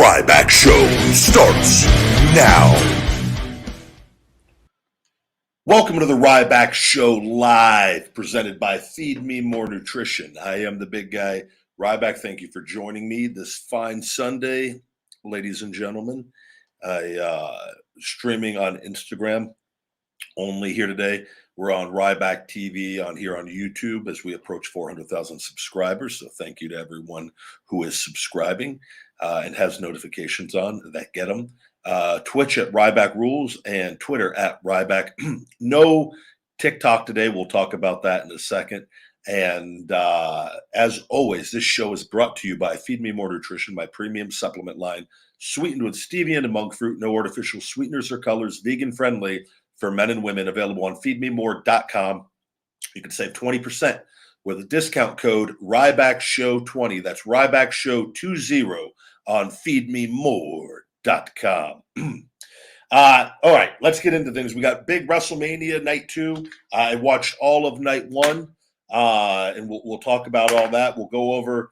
Ryback Show starts now. Welcome to the Ryback Show Live, presented by Feed Me More Nutrition. I am the big guy, Ryback. Thank you for joining me this fine Sunday, ladies and gentlemen. Streaming on Instagram only here today. We're on Ryback TV on YouTube as we approach 400,000 subscribers. So thank you to everyone who is subscribing and has notifications on that get them. Twitch at Ryback Rules and Twitter at Ryback. No TikTok today. We'll talk about that in a second. And as always, this show is brought to you by Feed Me More Nutrition, my premium supplement line, sweetened with stevia and monk fruit, no artificial sweeteners or colors, vegan friendly for men and women, available on feedmemore.com. You can save 20% with a discount code RYBACKSHOW20. That's RYBACKSHOW20 on feedmemore.com. All right, let's get into things. We got big WrestleMania night 2. I watched all of night 1, and we'll talk about all that. We'll go over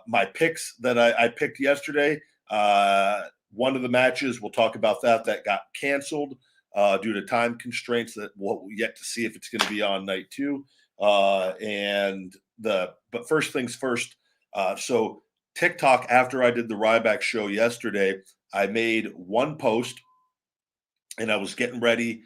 my picks that I picked yesterday. One of the matches, we'll talk about that got canceled due to time constraints that we'll yet to see if it's going to be on night 2. But first things first. So TikTok, after I did the Ryback show yesterday, I made one post and I was getting ready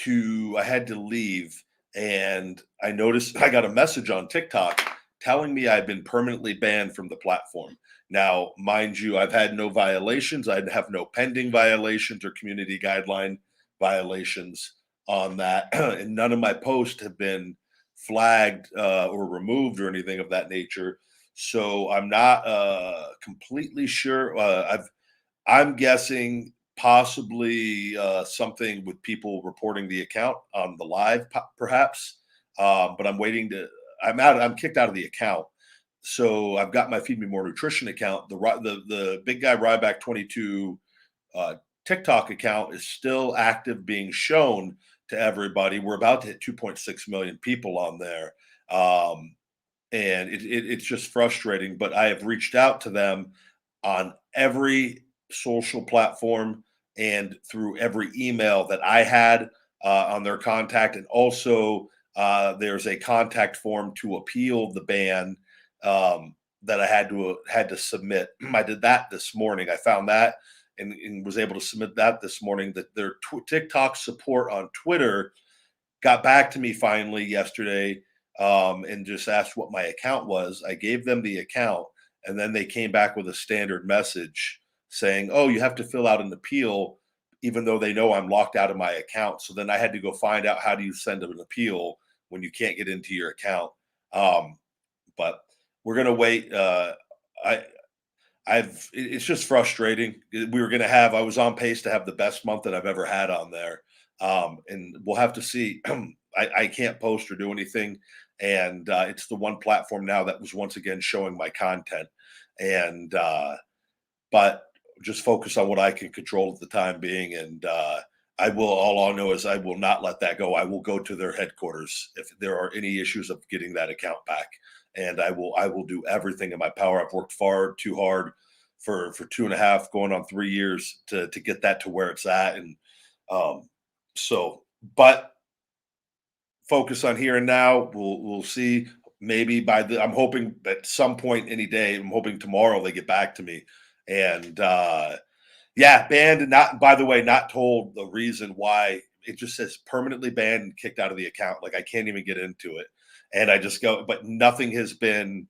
I had to leave, and I noticed I got a message on TikTok telling me I've been permanently banned from the platform. Now, mind you, I've had no violations. I have no pending violations or community guideline violations on that. And none of my posts have been flagged or removed or anything of that nature. So I'm not completely sure. I'm guessing possibly something with people reporting the account on the live, perhaps. But I'm kicked out of the account. So I've got my Feed Me More Nutrition account. The big guy Ryback22 TikTok account is still active, being shown to everybody. We're about to hit 2.6 million people on there. And it's just frustrating, but I have reached out to them on every social platform and through every email that I had on their contact. And also there's a contact form to appeal the ban that I had to submit. I did that this morning. I found that and was able to submit that this morning. That their TikTok support on Twitter got back to me finally yesterday and just asked what my account was. I gave them the account, and then they came back with a standard message saying, oh, you have to fill out an appeal, even though they know I'm locked out of my account. So then I had to go find out, how do you send an appeal when you can't get into your account? But we're going to wait. It's just frustrating. I was on pace to have the best month that I've ever had on there. And we'll have to see. I can't post or do anything. And it's the one platform now that was once again showing my content. And but just focus on what I can control at the time being. And all I know is I will not let that go. I will go to their headquarters if there are any issues of getting that account back. And I will do everything in my power. I've worked far too hard for 2.5, going on 3 years to get that to where it's at. And but focus on here and now. We'll see. Maybe I'm hoping at some point, any day. I'm hoping tomorrow they get back to me. And banned, and not told the reason why. It just says permanently banned and kicked out of the account. Like, I can't even get into it. And I just go, but nothing has been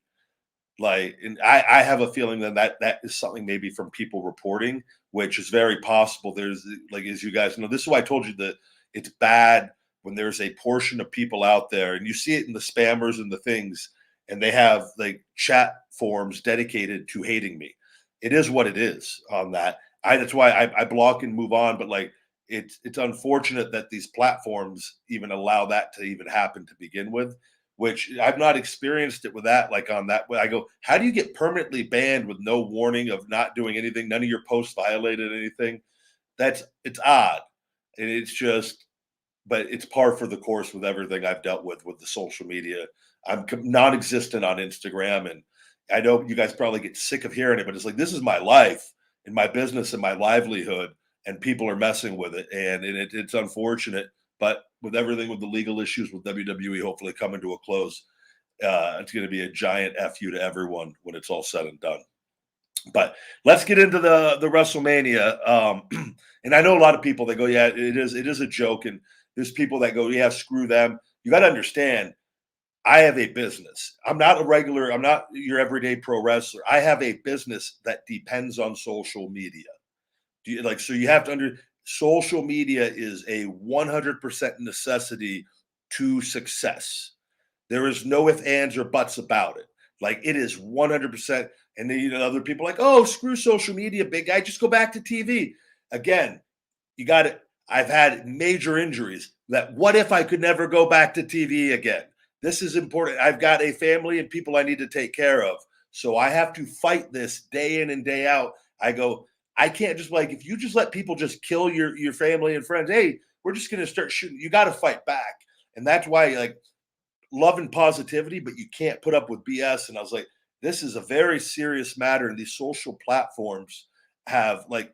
like, and I have a feeling that is something maybe from people reporting, which is very possible. There's, like, as you guys know, this is why I told you that it's bad when there's a portion of people out there, and you see it in the spammers and the things, and they have like chat forums dedicated to hating me. It is what it is on that. That's why I block and move on. But like, it's unfortunate that these platforms even allow that to even happen to begin with, which I've not experienced it with that. Like, on that, I go, how do you get permanently banned with no warning of not doing anything? None of your posts violated anything. It's odd. And it's just, but it's par for the course with everything I've dealt with the social media. I'm non-existent on Instagram, and I know you guys probably get sick of hearing it, but it's like, this is my life. in my business and my livelihood, and people are messing with it, and it's unfortunate. But with everything with the legal issues with WWE hopefully coming to a close, it's going to be a giant fu to everyone when it's all said and done. But let's get into the WrestleMania. And I know a lot of people that go, yeah, it is a joke, and there's people that go, yeah, screw them. You got to understand, I have a business. I'm not your everyday pro wrestler. I have a business that depends on social media. So you have to social media is a 100% necessity to success. There is no ifs, ands, or buts about it. Like, it is 100%. And then, other people are like, oh, screw social media, big guy. Just go back to TV. Again, you got it. I've had major injuries. What if I could never go back to TV again? This is important. I've got a family and people I need to take care of. So I have to fight this day in and day out. I can't just, like, if you just let people just kill your family and friends, hey, we're just going to start shooting. You got to fight back. And that's why, like, love and positivity, but you can't put up with BS. And I was like, this is a very serious matter. And these social platforms have, like,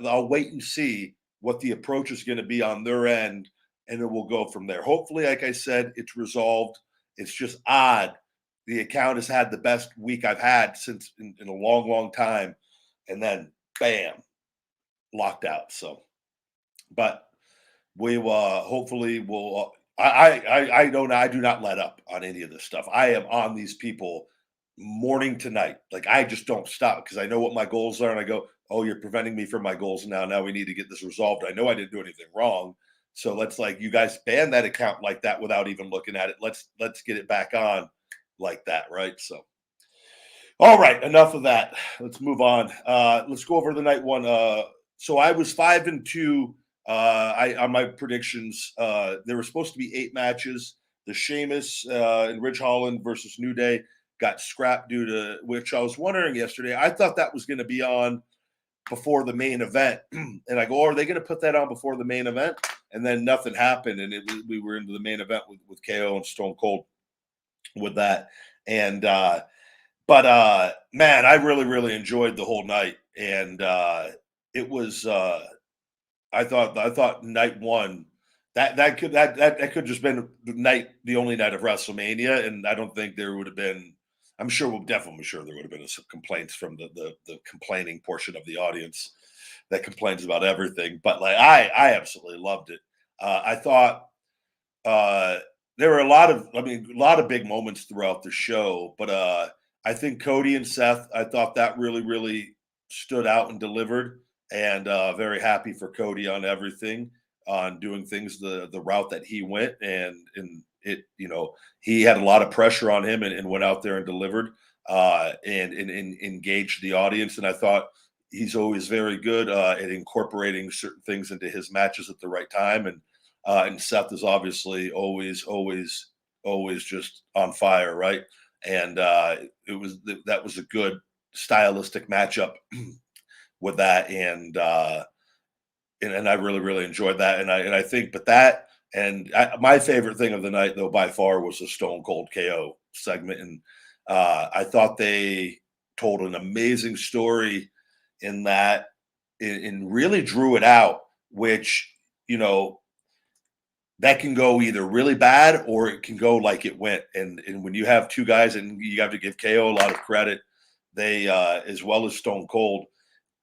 I'll wait and see what the approach is going to be on their end, and then we'll go from there. Hopefully, like I said, it's resolved. It's just odd. The account has had the best week I've had since in a long, long time. And then, bam, locked out. So, but we hopefully will. I do not let up on any of this stuff. I am on these people morning to night. Like, I just don't stop because I know what my goals are, and I go, oh, you're preventing me from my goals now. Now we need to get this resolved. I know I didn't do anything wrong. So let's, like, you guys ban that account like that without even looking at it. Let's get it back on like that, right? So, all right, enough of that. Let's move on. Let's go over the night one. So I was 5-2. On my predictions, there were supposed to be 8 matches. The Sheamus and Ridge Holland versus New Day got scrapped due to which I was wondering yesterday. I thought that was going to be on before the main event, and I go, oh, are they going to put that on before the main event? And then nothing happened, and we were into the main event with KO and Stone Cold with that. And but man, I really, really enjoyed the whole night, and it was. I thought night one that could just been the only night of WrestleMania, and I don't think there would have been. I'm sure definitely sure there would have been some complaints from the complaining portion of the audience that complains about everything. But, like, I absolutely loved it. I thought there were a lot of big moments throughout the show, but I think Cody and Seth, I thought that really, really stood out and delivered, and very happy for Cody on everything, on doing things the route that he went, and it, he had a lot of pressure on him, and went out there and delivered, and engaged the audience. And I thought he's always very good at incorporating certain things into his matches at the right time. And Seth is obviously always just on fire, right? And that was a good stylistic matchup with that, and I really, really enjoyed that. And I think, but that, and my favorite thing of the night, though, by far, was the Stone Cold KO segment. And I thought they told an amazing story in that, and really drew it out, which, that can go either really bad or it can go like it went. And when you have two guys, and you have to give KO a lot of credit, they, as well as Stone Cold,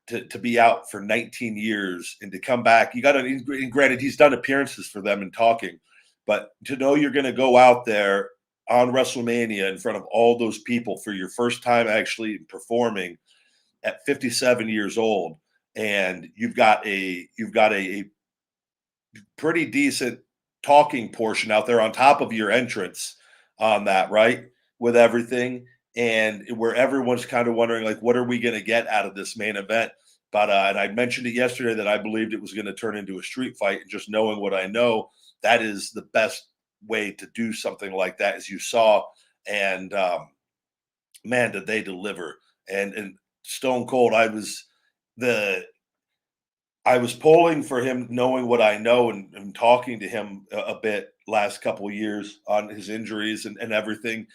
to be out for 19 years and to come back. You got to, and granted, he's done appearances for them and talking, but to know you're going to go out there on WrestleMania in front of all those people for your first time actually performing at 57 years old, and you've got a pretty decent talking portion out there on top of your entrance on that, right? With everything, and where everyone's kind of wondering, like, what are we going to get out of this main event? But and I mentioned it yesterday that I believed it was going to turn into a street fight, and just knowing what I know, that is the best way to do something like that, as you saw. And man, did they deliver. And Stone Cold, I was polling for him, knowing what I know, and talking to him a bit last couple of years on his injuries and everything.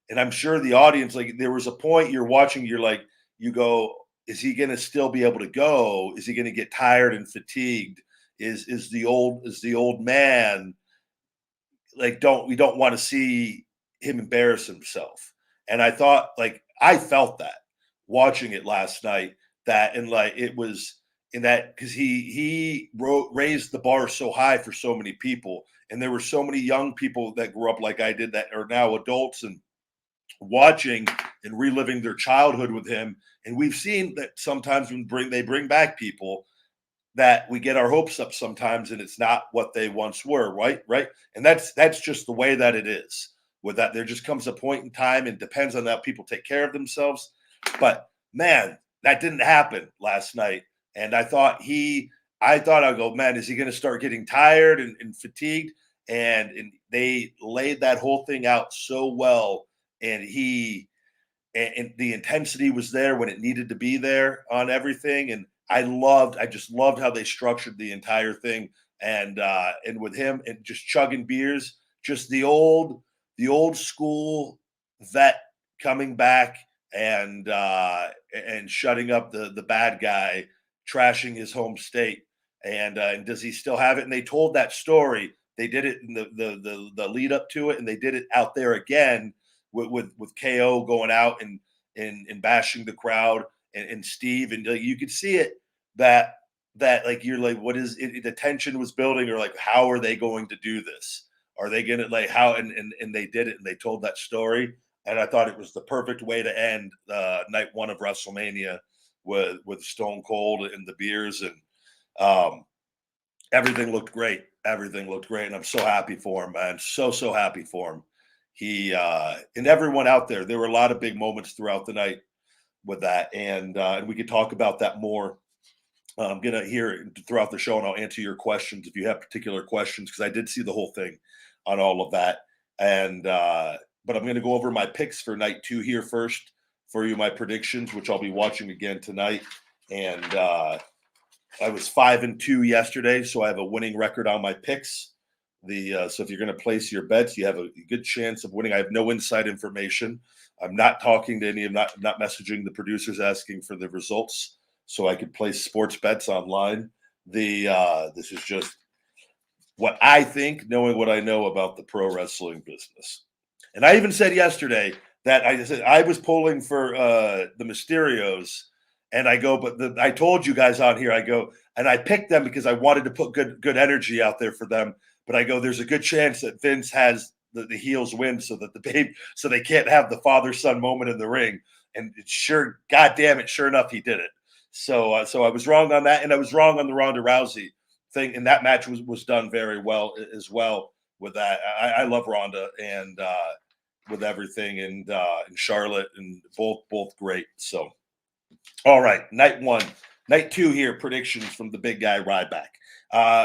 And I'm sure the audience, like, there was a point you're watching, you're like, you go, is he going to still be able to go? Is he going to get tired and fatigued? Is the old man like we don't want to see him embarrass himself? And I thought, like, I felt that watching it last night, that, and like it was in that, because raised the bar so high for so many people, and there were so many young people that grew up like I did that are now adults and watching and reliving their childhood with him. And we've seen that sometimes when they bring back people, that we get our hopes up sometimes, and it's not what they once were, right. And that's just the way that it is with that. There just comes a point in time, and depends on how people take care of themselves. But man, that didn't happen last night. And I'd go, man, is he going to start getting tired and fatigued? And they laid that whole thing out so well. And and the intensity was there when it needed to be there on everything. And I just loved how they structured the entire thing. And with him and just chugging beers, just the old school vet coming back and shutting up the bad guy, trashing his home state. And does he still have it? And they told that story. They did it in the lead up to it, and they did it out there again with KO going out and bashing the crowd, and Steve, and you could see it, that like, you're like, what is it? The tension was building, or like, how are they going to do this? Are they gonna, like, how? And they did it, and they told that story, and I thought it was the perfect way to end night one of WrestleMania with Stone Cold and the beers, and um, everything looked great. Everything looked great, and I'm so happy for him, man. So happy for him. He and everyone out there. There were a lot of big moments throughout the night with that, and we could talk about that more. I'm gonna hear throughout the show, and I'll answer your questions if you have particular questions, because I did see the whole thing on all of that. And but I'm gonna go over my picks for night two here first for you, my predictions, which I'll be watching again tonight. And I was 5-2 yesterday, so I have a winning record on my picks. So if you're going to place your bets, you have a good chance of winning. I have no inside information. I'm not talking to any. I'm not messaging the producers asking for the results, so I could place sports bets online. This is just what I think, knowing what I know about the pro wrestling business. And I even said yesterday that I said I was pulling for the Mysterios, and I go, but I told you guys on here, I go, and I picked them because I wanted to put good energy out there for them. But I go, there's a good chance that Vince has the heels win, so that so they can't have the father son moment in the ring. And it's sure, goddamn it, sure enough, he did it. So so I was wrong on that, and I was wrong on the Ronda Rousey thing, and that match was done very well as well with that. I love Ronda, and with everything, and Charlotte, and both great. So all right, night one. Night two here, predictions from the big guy Ryback.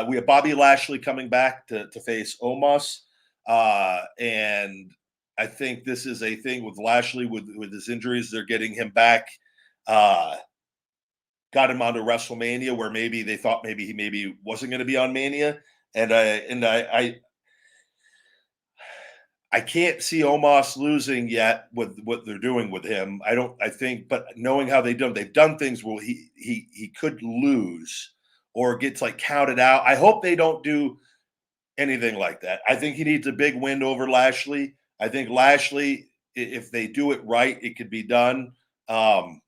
We have Bobby Lashley coming back to face Omos. And I think this is a thing with Lashley with his injuries. They're getting him back. Got him onto WrestleMania, where maybe they thought he wasn't going to be on Mania. And I can't see Omos losing yet with what they're doing with him. I think, but knowing how they've done things where he could lose or gets like counted out. I hope they don't do anything like that. I think he needs a big win over Lashley. I think Lashley, if they do it right, it could be done. But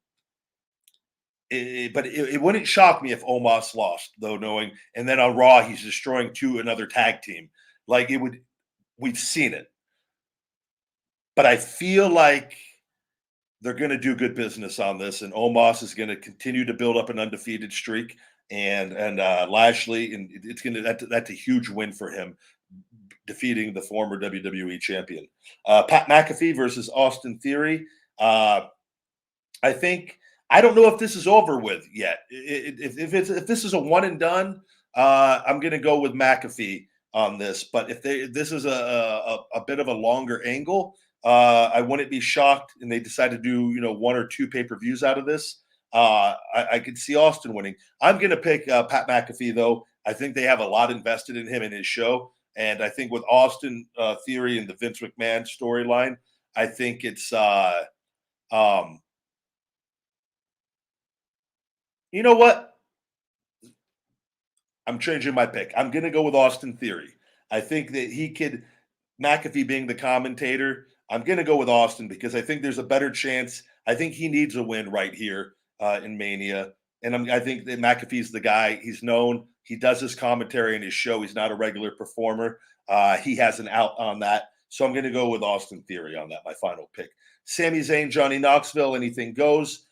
it wouldn't shock me if Omos lost, though, knowing, and then on Raw he's destroying another tag team. Like it would, we've seen it. But I feel like they're going to do good business on this, and Omos is going to continue to build up an undefeated streak, and Lashley, and it's going to that's a huge win for him, defeating the former WWE champion. Pat McAfee versus Austin Theory. I think, I don't know if this is over with yet. If this is a one and done, I'm going to go with McAfee on this. But if this is a bit of a longer angle, I wouldn't be shocked, and they decide to do one or two pay-per-views out of this. I could see Austin winning. I'm going to pick Pat McAfee, though. I think they have a lot invested in him and his show, and I think with Austin Theory and the Vince McMahon storyline, I think it's You know what? I'm changing my pick. I'm going to go with Austin Theory. I think that he could, McAfee being the commentator, I'm going to go with Austin because I think there's a better chance. I think he needs a win right here in Mania. And I think that McAfee's the guy. He's known. He does his commentary in his show. He's not a regular performer. He has an out on that. So I'm going to go with Austin Theory on that, my final pick. Sami Zayn, Johnny Knoxville, anything goes.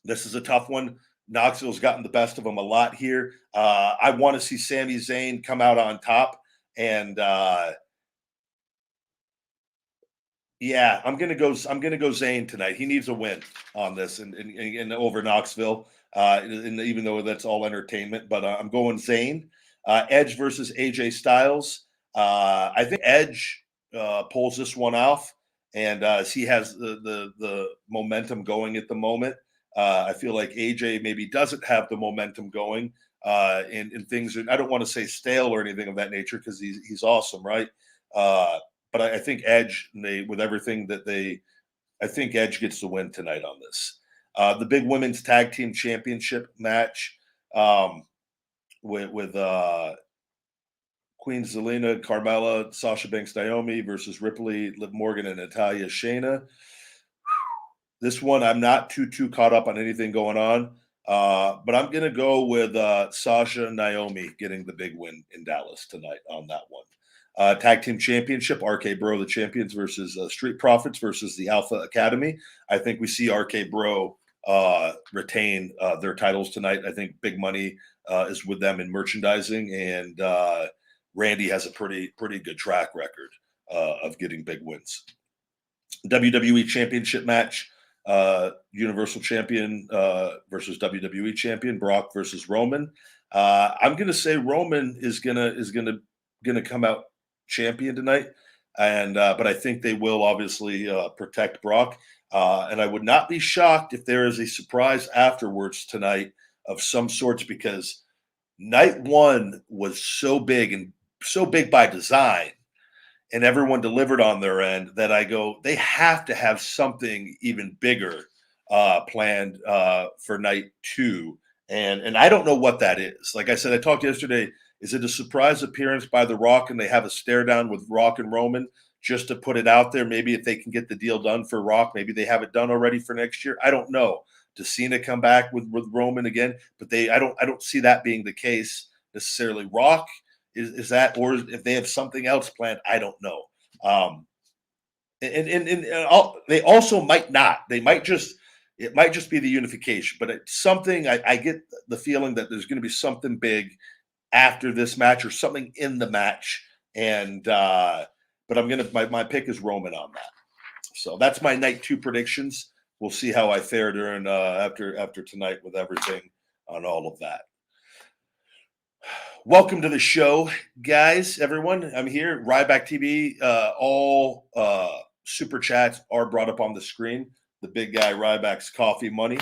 This is a tough one. Knoxville's gotten the best of him a lot here. I want to see Sami Zayn come out on top. And yeah, I'm gonna go Zayn tonight. He needs a win on this and over Knoxville. And even though that's all entertainment, but I'm going Zayn. Edge versus AJ Styles. I think Edge pulls this one off, and he has the momentum going at the moment. I feel like AJ maybe doesn't have the momentum going, and things are. I don't want to say stale or anything of that nature because he's awesome, right? But I think Edge, with everything that I think Edge gets the win tonight on this. The big women's tag team championship match with Queen Zelina, Carmella, Sasha Banks, Naomi versus Ripley, Liv Morgan, and Natalya Shayna. This one, I'm not too caught up on anything going on, but I'm going to go with Sasha and Naomi getting the big win in Dallas tonight on that one. Tag team championship, RK Bro, the champions versus Street Profits versus the Alpha Academy. I think we see RK Bro retain their titles tonight. I think big money is with them in merchandising, and Randy has a pretty good track record of getting big wins. WWE Championship match, Universal Champion versus WWE Champion, Brock versus Roman. I'm going to say Roman is gonna come out champion tonight, and but I think they will obviously protect Brock, and I would not be shocked if there is a surprise afterwards tonight of some sorts because night one was so big and so big by design, and everyone delivered on their end that I go they have to have something even bigger planned for night two, and I don't know what that is. Like I said, I talked yesterday. Is it a surprise appearance by The Rock and they have a stare down with Rock and Roman just to put it out there? Maybe if they can get the deal done for Rock, maybe they have it done already for next year. I don't know. Does Cena come back with Roman again? But I don't see that being the case necessarily. Rock is that, or if they have something else planned, I don't know. They also might not. They might just. It might just be the unification, but it's something I get the feeling that there's going to be something big after this match or something in the match. And but I'm gonna my pick is Roman on that. So that's my night two predictions. We'll see how I fare during after tonight with everything on all of that. Welcome to the show, guys. Everyone, I'm here. Ryback TV. All super chats are brought up on the screen. The big guy Ryback's coffee money.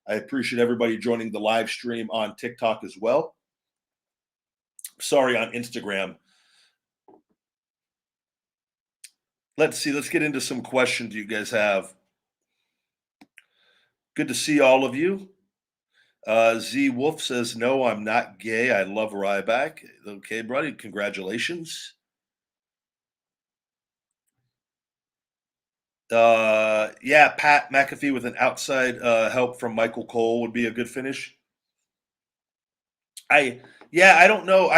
I appreciate everybody joining the live stream on TikTok as well. Sorry, on Instagram. Let's see. Let's get into some questions you guys have. Good to see all of you. Z Wolf says, no, I'm not gay. I love Ryback. Okay, buddy. Congratulations. Yeah, Pat McAfee with an outside help from Michael Cole would be a good finish. I don't know.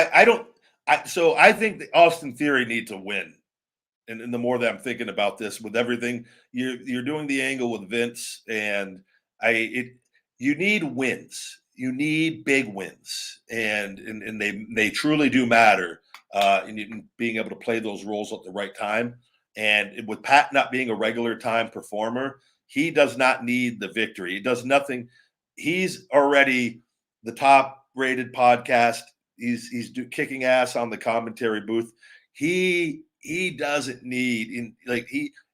So I think the Austin Theory needs a win. And the more that I'm thinking about this, with everything you're doing the angle with Vince, and you need wins. You need big wins, and they truly do matter in being able to play those roles at the right time. And with Pat not being a regular time performer, he does not need the victory. He does nothing. He's already the top rated podcast. He's kicking ass on the commentary booth. He doesn't need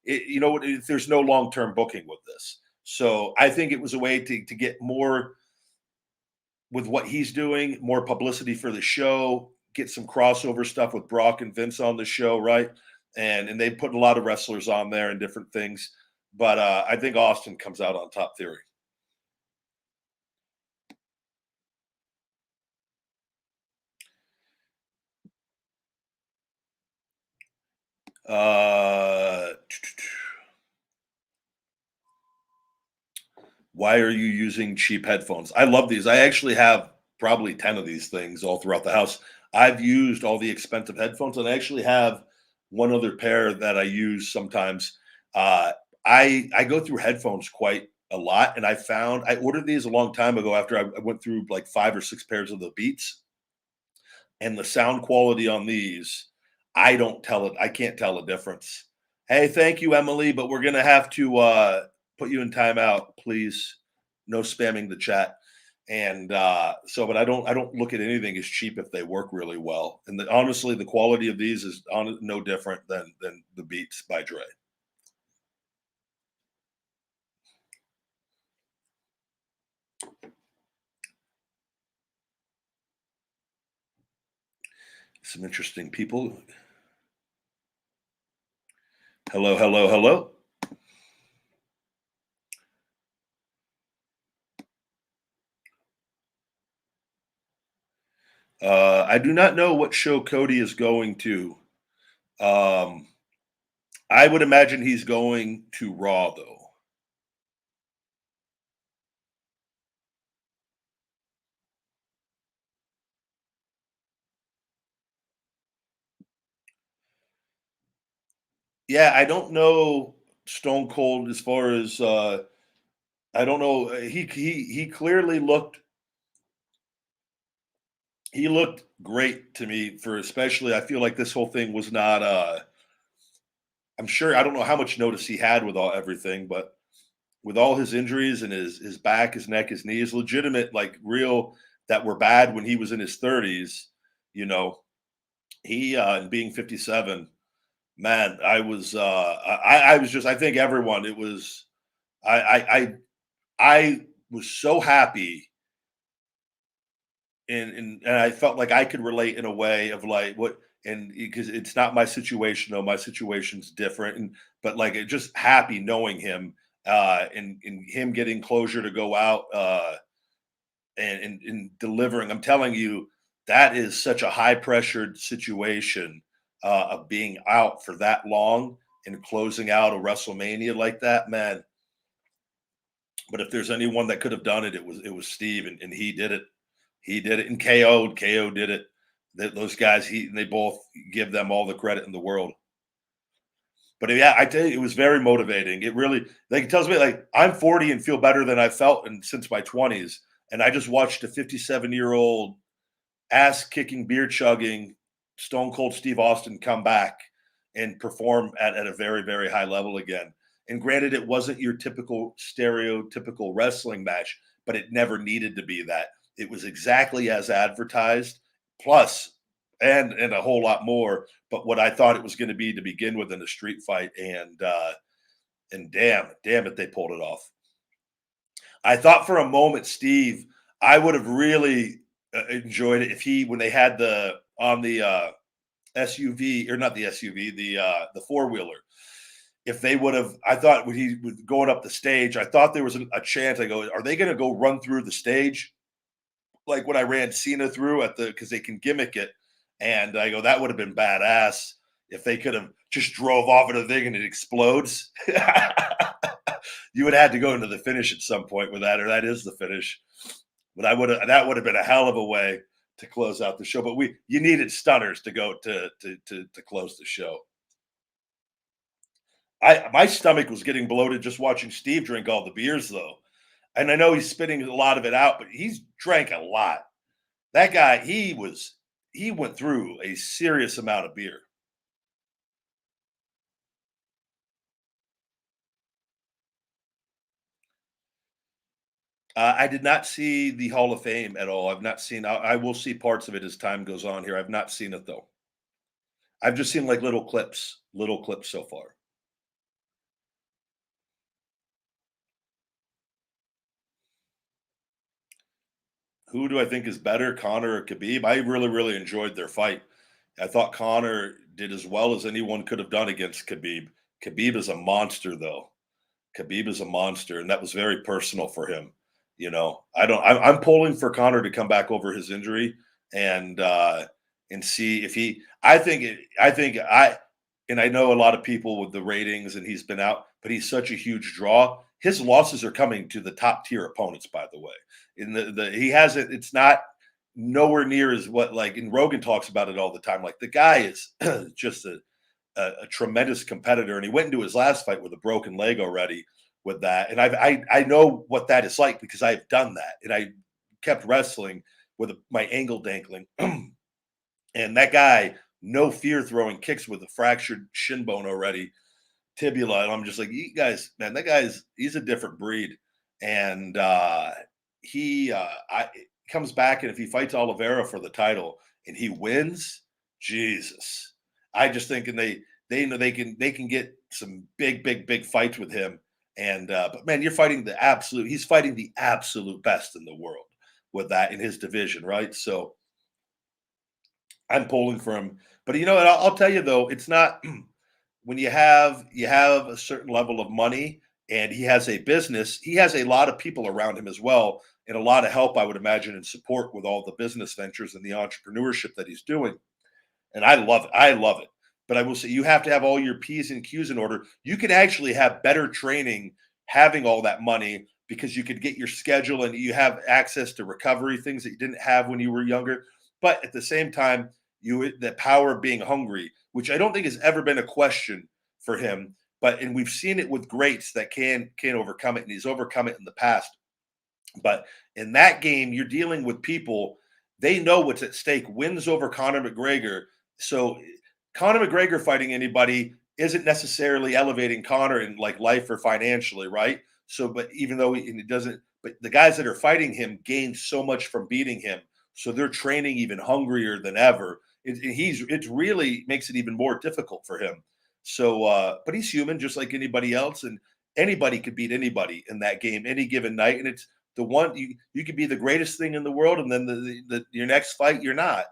there's no long-term booking with this. So I think it was a way to get more with what he's doing, more publicity for the show, get some crossover stuff with Brock and Vince on the show, right? And they put a lot of wrestlers on there and different things. But I think Austin comes out on top. Theory. Uh, why are you using cheap headphones? I love these. I actually have probably 10 of these things all throughout the house. I've used all the expensive headphones, and I actually have one other pair that I use sometimes. Uh, I go through headphones quite a lot, and I ordered these a long time ago after I went through like 5 or 6 pairs of the Beats, and the sound quality on these, I can't tell a difference. Hey, thank you, Emily, but we're gonna have to put you in timeout, please. No spamming the chat. And but I don't look at anything as cheap if they work really well. And honestly, the quality of these is no different than the Beats by Dre. Some interesting people. Hello, hello, hello. I do not know what show Cody is going to. Um, I would imagine he's going to Raw though. Yeah, I don't know Stone Cold as far as I don't know. He clearly looked great to me for especially I feel like this whole thing was not I'm sure I don't know how much notice he had with all everything, but with all his injuries and his back, his neck, his knees, legitimate, like real that were bad when he was in his 30s, you know, he and being 57, man, I was just I think everyone it was I I I I was so happy and I felt like I could relate in a way of like what and because it's not my situation though my situation's different and but like it just happy knowing him and him getting closure to go out and delivering. I'm telling you that is such a high pressured situation of being out for that long and closing out a WrestleMania like that, man. But if there's anyone that could have done it, it was Steve, and he did it. He did it, and KO did it. Those guys, they both give them all the credit in the world. But yeah, I tell you, it was very motivating. It really, like, it tells me like I'm 40 and feel better than I felt since my 20s, and I just watched a 57-year-old ass kicking, beer chugging, Stone Cold Steve Austin come back and perform at a very, very high level again. And granted, it wasn't your typical stereotypical wrestling match, but it never needed to be that. It was exactly as advertised, plus and a whole lot more. But what I thought it was going to be to begin with in a street fight, and damn it, they pulled it off. I thought for a moment, Steve, I would have really enjoyed it if when they had the on the SUV or not the SUV, the four wheeler. If they would have, I thought when he was going up the stage, I thought there was a chance. I go, are they going to go run through the stage like when I ran Cena through at the because they can gimmick it, and I go that would have been badass if they could have just drove off of the thing and it explodes. You would have had to go into the finish at some point with that, or that is the finish. But that would have been a hell of a way to close out the show. But you needed stunners to go to close the show. My stomach was getting bloated just watching Steve drink all the beers though. And I know he's spitting a lot of it out, but he's drank a lot. That guy, he went through a serious amount of beer. I did not see the Hall of Fame at all. I've not seen. I will see parts of it as time goes on here. I've not seen it though. I've just seen like little clips so far. Who do I think is better, Conor or Khabib? I really, really enjoyed their fight. I thought Conor did as well as anyone could have done against Khabib. Khabib is a monster, though. Khabib is a monster, and that was very personal for him. You know, I don't. I'm pulling for Conor to come back over his injury and see if he. I think. I think. and I know a lot of people with the ratings, and he's been out, but he's such a huge draw. His losses are coming to the top tier opponents, by the way. In the he hasn't. It's not nowhere near as what like. And Rogan talks about it all the time. Like the guy is just a tremendous competitor, and he went into his last fight with a broken leg already with that. And I know what that is like because I've done that, and I kept wrestling with my ankle dangling, and that guy no fear throwing kicks with a fractured shin bone already, tibula, and I'm just like, you guys, man, that guy's he's a different breed, and he I comes back, and if he fights Oliveira for the title and he wins, Jesus, I just think, and they know they can get some big fights with him, and but man, you're fighting the absolute, he's fighting the absolute best in the world with that in his division, right? So I'm pulling for him, but you know what? I'll tell you though, it's not. When you have a certain level of money and he has a business, he has a lot of people around him as well, and a lot of help, I would imagine, and support with all the business ventures and the entrepreneurship that he's doing. And I love it. I love it. But I will say you have to have all your P's and Q's in order. You can actually have better training having all that money because you could get your schedule and you have access to recovery, things that you didn't have when you were younger. But at the same time, the power of being hungry, which I don't think has ever been a question for him. But and we've seen it with greats that can overcome it, and he's overcome it in the past. But in that game, you're dealing with people, they know what's at stake. Wins over Conor McGregor. So Conor McGregor fighting anybody isn't necessarily elevating Conor in like life or financially, right? So, but even though he doesn't, but the guys that are fighting him gain so much from beating him. So they're training even hungrier than ever. It really makes it even more difficult for him. So, but he's human just like anybody else, and anybody could beat anybody in that game any given night. And it's the one you could be the greatest thing in the world, and then your next fight you're not,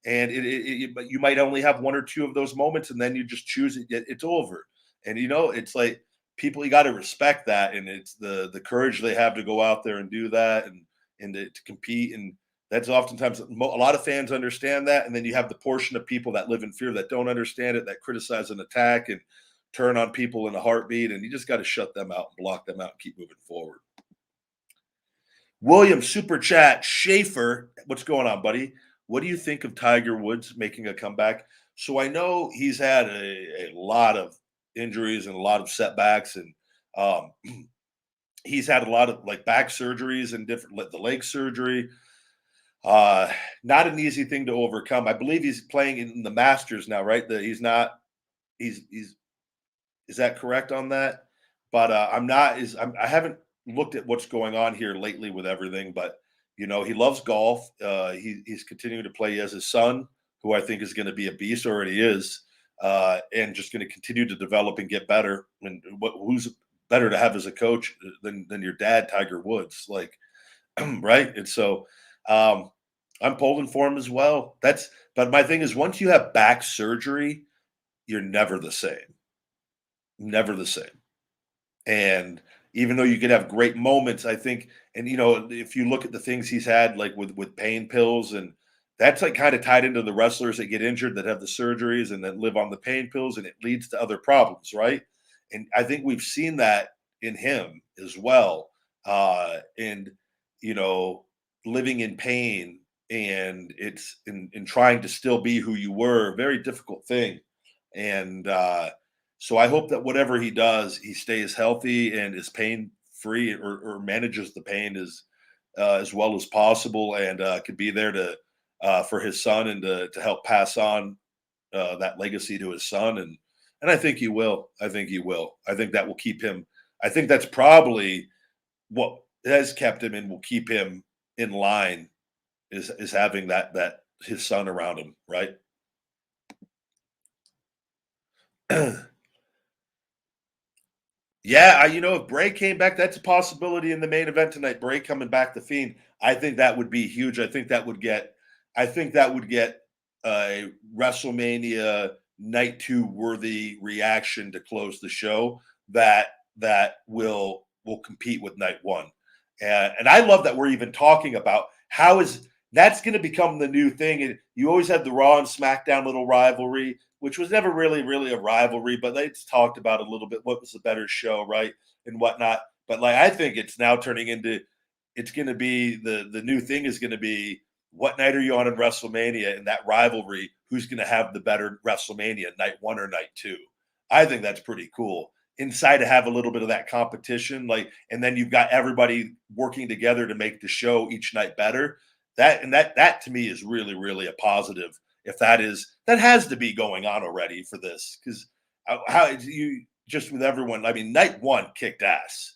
and but you might only have one or two of those moments, and then you just choose it. It's over, and it's like people, you got to respect that, and it's the courage they have to go out there and do that, and to compete, and that's oftentimes a lot of fans understand that, and then you have the portion of people that live in fear that don't understand it, that criticize and attack and turn on people in a heartbeat, and you just got to shut them out and block them out and keep moving forward. William Super Chat Schaefer, what's going on, buddy? What do you think of Tiger Woods making a comeback? So I know he's had a lot of injuries and a lot of setbacks, and um, he's had a lot of like back surgeries and different the leg surgery. Uh, Not an easy thing to overcome. I believe he's playing in the Masters now, right? That he's not. He's is that correct on that? But I'm not. I haven't looked at what's going on here lately with everything. But he loves golf. He's continuing to play. He has his son, who I think is going to be a beast, already is, and just going to continue to develop and get better. And who's better to have as a coach than your dad, Tiger Woods? Like, right? And so I'm pulling for him as well. But my thing is, once you have back surgery, you're never the same. Never the same. And even though you could have great moments, I think, and if you look at the things he's had, like with pain pills, and that's like kind of tied into the wrestlers that get injured that have the surgeries and then live on the pain pills, and it leads to other problems, right? And I think we've seen that in him as well. And you know, living in pain, and it's in trying to still be who you were, a very difficult thing. And so I hope that whatever he does, he stays healthy and is pain free, or manages the pain as well as possible, and could be there to for his son, and to help pass on that legacy to his son. And I think he will. I think he will. I think that will keep him. I think that's probably what has kept him and will keep him in line, is having that his son around him, right? Yeah, if Bray came back, that's a possibility in the main event tonight. Bray coming back, the Fiend. I think that would be huge. I think that would get a WrestleMania night two worthy reaction to close the show. That will compete with night one. And I love that we're even talking about how is that's going to become the new thing. And you always had the Raw and SmackDown little rivalry, which was never really a rivalry, but they talked about a little bit what was the better show, right, and whatnot. But like I think it's now turning into it's going to be the new thing is going to be what night are you on in WrestleMania and that rivalry? Who's going to have the better WrestleMania, night one or night two? I think that's pretty cool. Inside to have a little bit of that competition, like, and then you've got everybody working together to make the show each night better. That to me is really a positive. If that has to be going on already for this because how you just with everyone. I mean, night one kicked ass.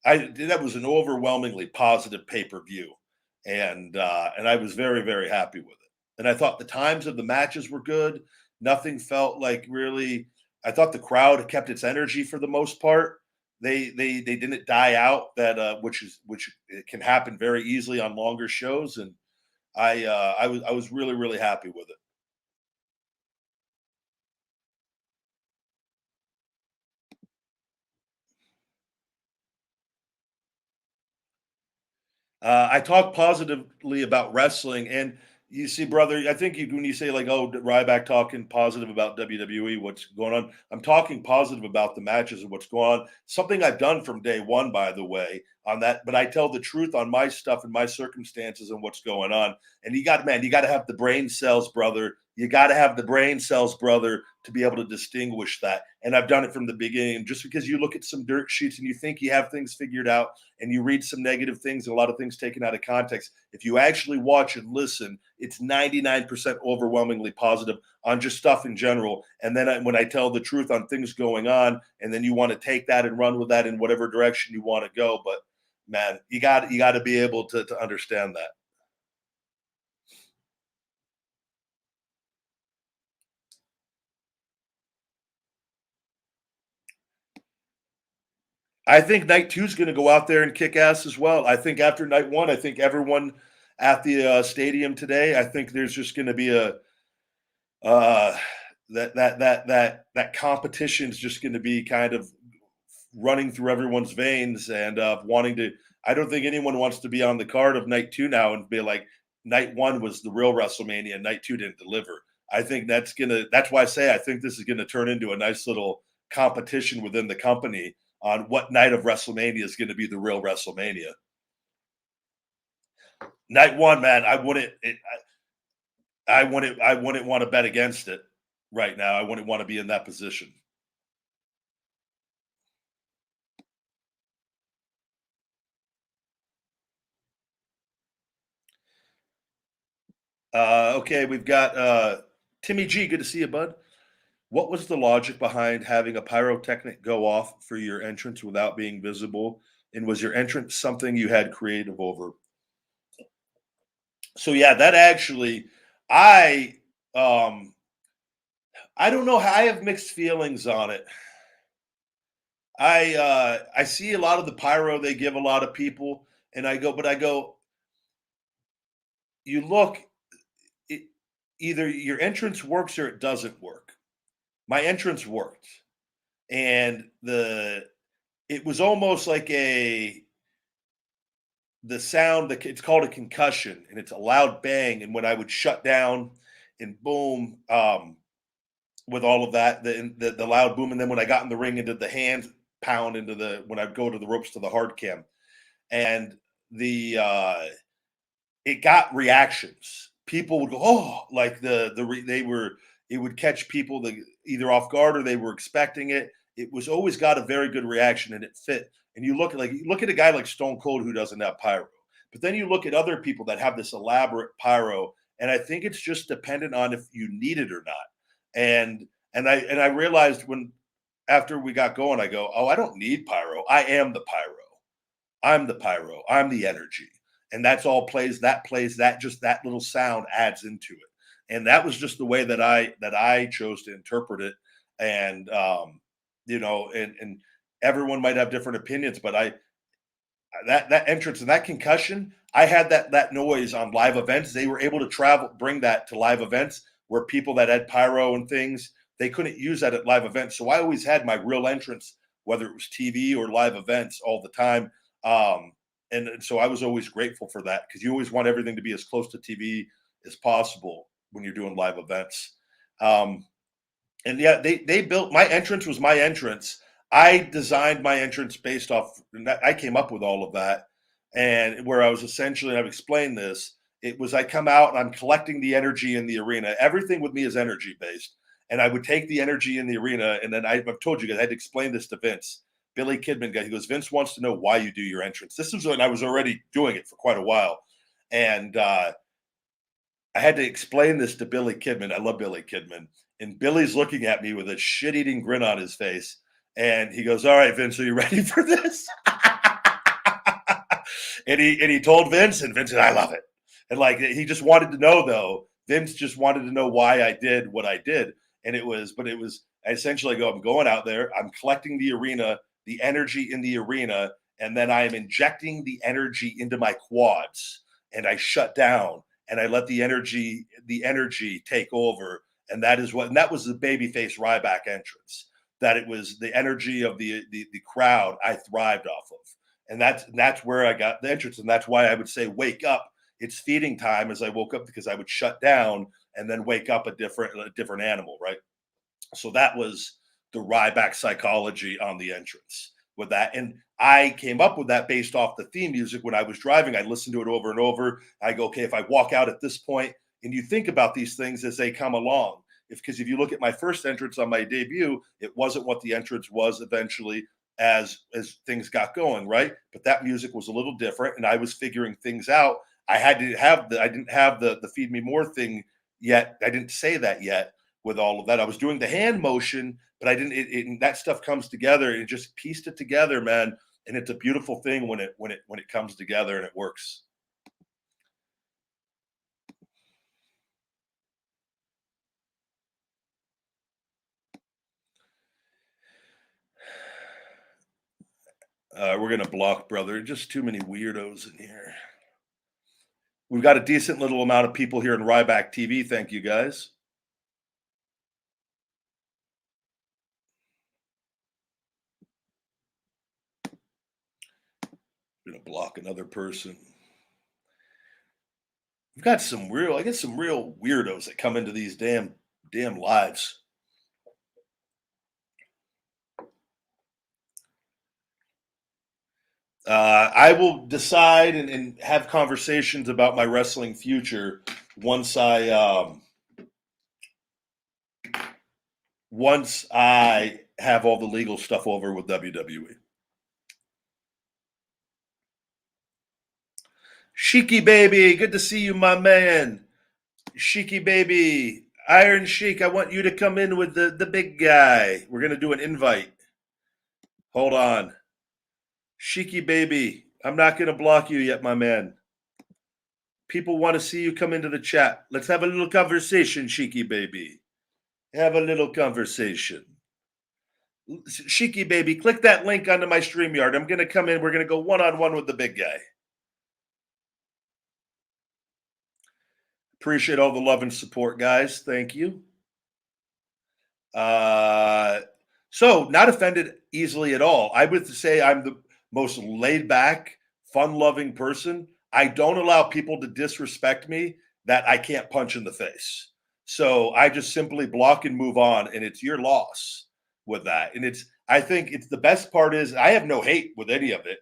That was an overwhelmingly positive pay per view, and I was very happy with it. And I thought the times of the matches were good. Nothing felt like really. I thought the crowd kept its energy for the most part. They didn't die out. That which it can happen very easily on longer shows, and I was really happy with it. I talk positively about wrestling, and you see, brother, I think when you say like, "Oh, Ryback talking positive about WWE, what's going on?" I'm talking positive about the matches and what's going on. Something I've done from day one, by the way, on that. But I tell the truth on my stuff and my circumstances and what's going on. And you got to have the brain cells, brother. You got to have the brain cells, brother, to be able to distinguish that. And I've done it from the beginning. Just because you look at some dirt sheets and you think you have things figured out, and you read some negative things and a lot of things taken out of context, if you actually watch and listen, it's 99% overwhelmingly positive on just stuff in general. And then when I tell the truth on things going on, and then you want to take that and run with that in whatever direction you want to go. But man, you got to be able to understand that. I think night two is going to go out there and kick ass as well. I think after night one, I think everyone at the stadium today, I think there's just going to be a uh, that competition is just going to be kind of running through everyone's veins and wanting to. I don't think anyone wants to be on the card of night two now and be like, night one was the real WrestleMania, night two didn't deliver. I think that's why I say I think this is gonna turn into a nice little competition within the company on what night of WrestleMania is gonna be the real WrestleMania. Night one, man, I wouldn't want to bet against it right now. I wouldn't want to be in that position. Okay, we've got Timmy G. Good to see you, bud. What was the logic behind having a pyrotechnic go off for your entrance without being visible? And was your entrance something you had creative over? So yeah, that actually, I I don't know. I have mixed feelings on it. I see a lot of the pyro they give a lot of people, and I go, you look, it, either your entrance works or it doesn't work. My entrance worked, and the it was almost like a the sound that it's called a concussion, and it's a loud bang. And when I would shut down and boom, with all of that, the loud boom, and then when I got in the ring and did the hand pound into the when I'd go to the ropes to the hard cam, and the it got reactions. People would go, "Oh!" Like they were. It would catch people either off guard or they were expecting it. It was always got a very good reaction and it fit. And you look at a guy like Stone Cold who doesn't have pyro, but then you look at other people that have this elaborate pyro, and I think it's just dependent on if you need it or not. And I realized when after we got going, I go, "Oh, I don't need pyro. I am the pyro. I'm the pyro. I'm the energy." And that's all plays that just that little sound adds into it. And that was just the way that I chose to interpret it. And and everyone might have different opinions, but I that entrance and that concussion, I had that noise on live events. They were able to bring that to live events where people that had pyro and things, they couldn't use that at live events. So I always had my real entrance, whether it was TV or live events all the time. And so I was always grateful for that, because you always want everything to be as close to TV as possible when you're doing live events. Um, and yeah, they built, my entrance was my entrance. I designed my entrance based off. I came up with all of that, and where I was essentially, I've explained this. It was, I come out and I'm collecting the energy in the arena. Everything with me is energy based, and I would take the energy in the arena, and then I've told you guys, I had to explain this to Vince. Billy Kidman guy, he goes, Vince wants to know why you do your entrance. This was when I was already doing it for quite a while, and I had to explain this to Billy Kidman. I love Billy Kidman. And Billy's looking at me with a shit-eating grin on his face. And he goes, all right, Vince, are you ready for this? and he told Vince, and Vince said, I love it. And like, he just wanted to know, though. Vince just wanted to know why I did what I did. And it was, I essentially go, I'm going out there, I'm collecting the arena, the energy in the arena, and then I am injecting the energy into my quads, and I shut down, and I let the energy take over. And that was the babyface Ryback entrance. That it was the energy of the crowd I thrived off of. And that's where I got the entrance. And that's why I would say, wake up. It's feeding time, as I woke up, because I would shut down and then wake up a different animal, right? So that was the Ryback psychology on the entrance with that. And I came up with that based off the theme music. When I was driving, I listened to it over and over. I go, okay, if I walk out at this point, and you think about these things as they come along. Because if you look at my first entrance on my debut, it wasn't what the entrance was eventually as things got going, right? But that music was a little different, and I was figuring things out. I didn't have the Feed Me More thing yet. I didn't say that yet with all of that. I was doing the hand motion, but I didn't. That stuff comes together, and it just pieced it together, man. And it's a beautiful thing when it comes together and it works. We're gonna block, brother. Just too many weirdos in here. We've got a decent little amount of people here in Ryback TV. Thank you, guys. I'm gonna block another person. We've got some real weirdos that come into these damn lives. I will decide and have conversations about my wrestling future once I have all the legal stuff over with WWE. Sheiky baby, good to see you, my man. Sheiky baby, Iron Sheik, I want you to come in with the big guy. We're gonna do an invite. Hold on. Sheiky baby, I'm not gonna block you yet, my man. People want to see you come into the chat. Let's have a little conversation, Sheiky baby. Have a little conversation. Sheiky baby, click that link onto my StreamYard. I'm gonna come in. We're gonna go one-on-one with the big guy. Appreciate all the love and support, guys. Thank you. So not offended easily at all. I would say I'm the most laid back, fun loving person. I don't allow people to disrespect me that I can't punch in the face. So I just simply block and move on, and it's your loss with that. And I think it's the best part is I have no hate with any of it.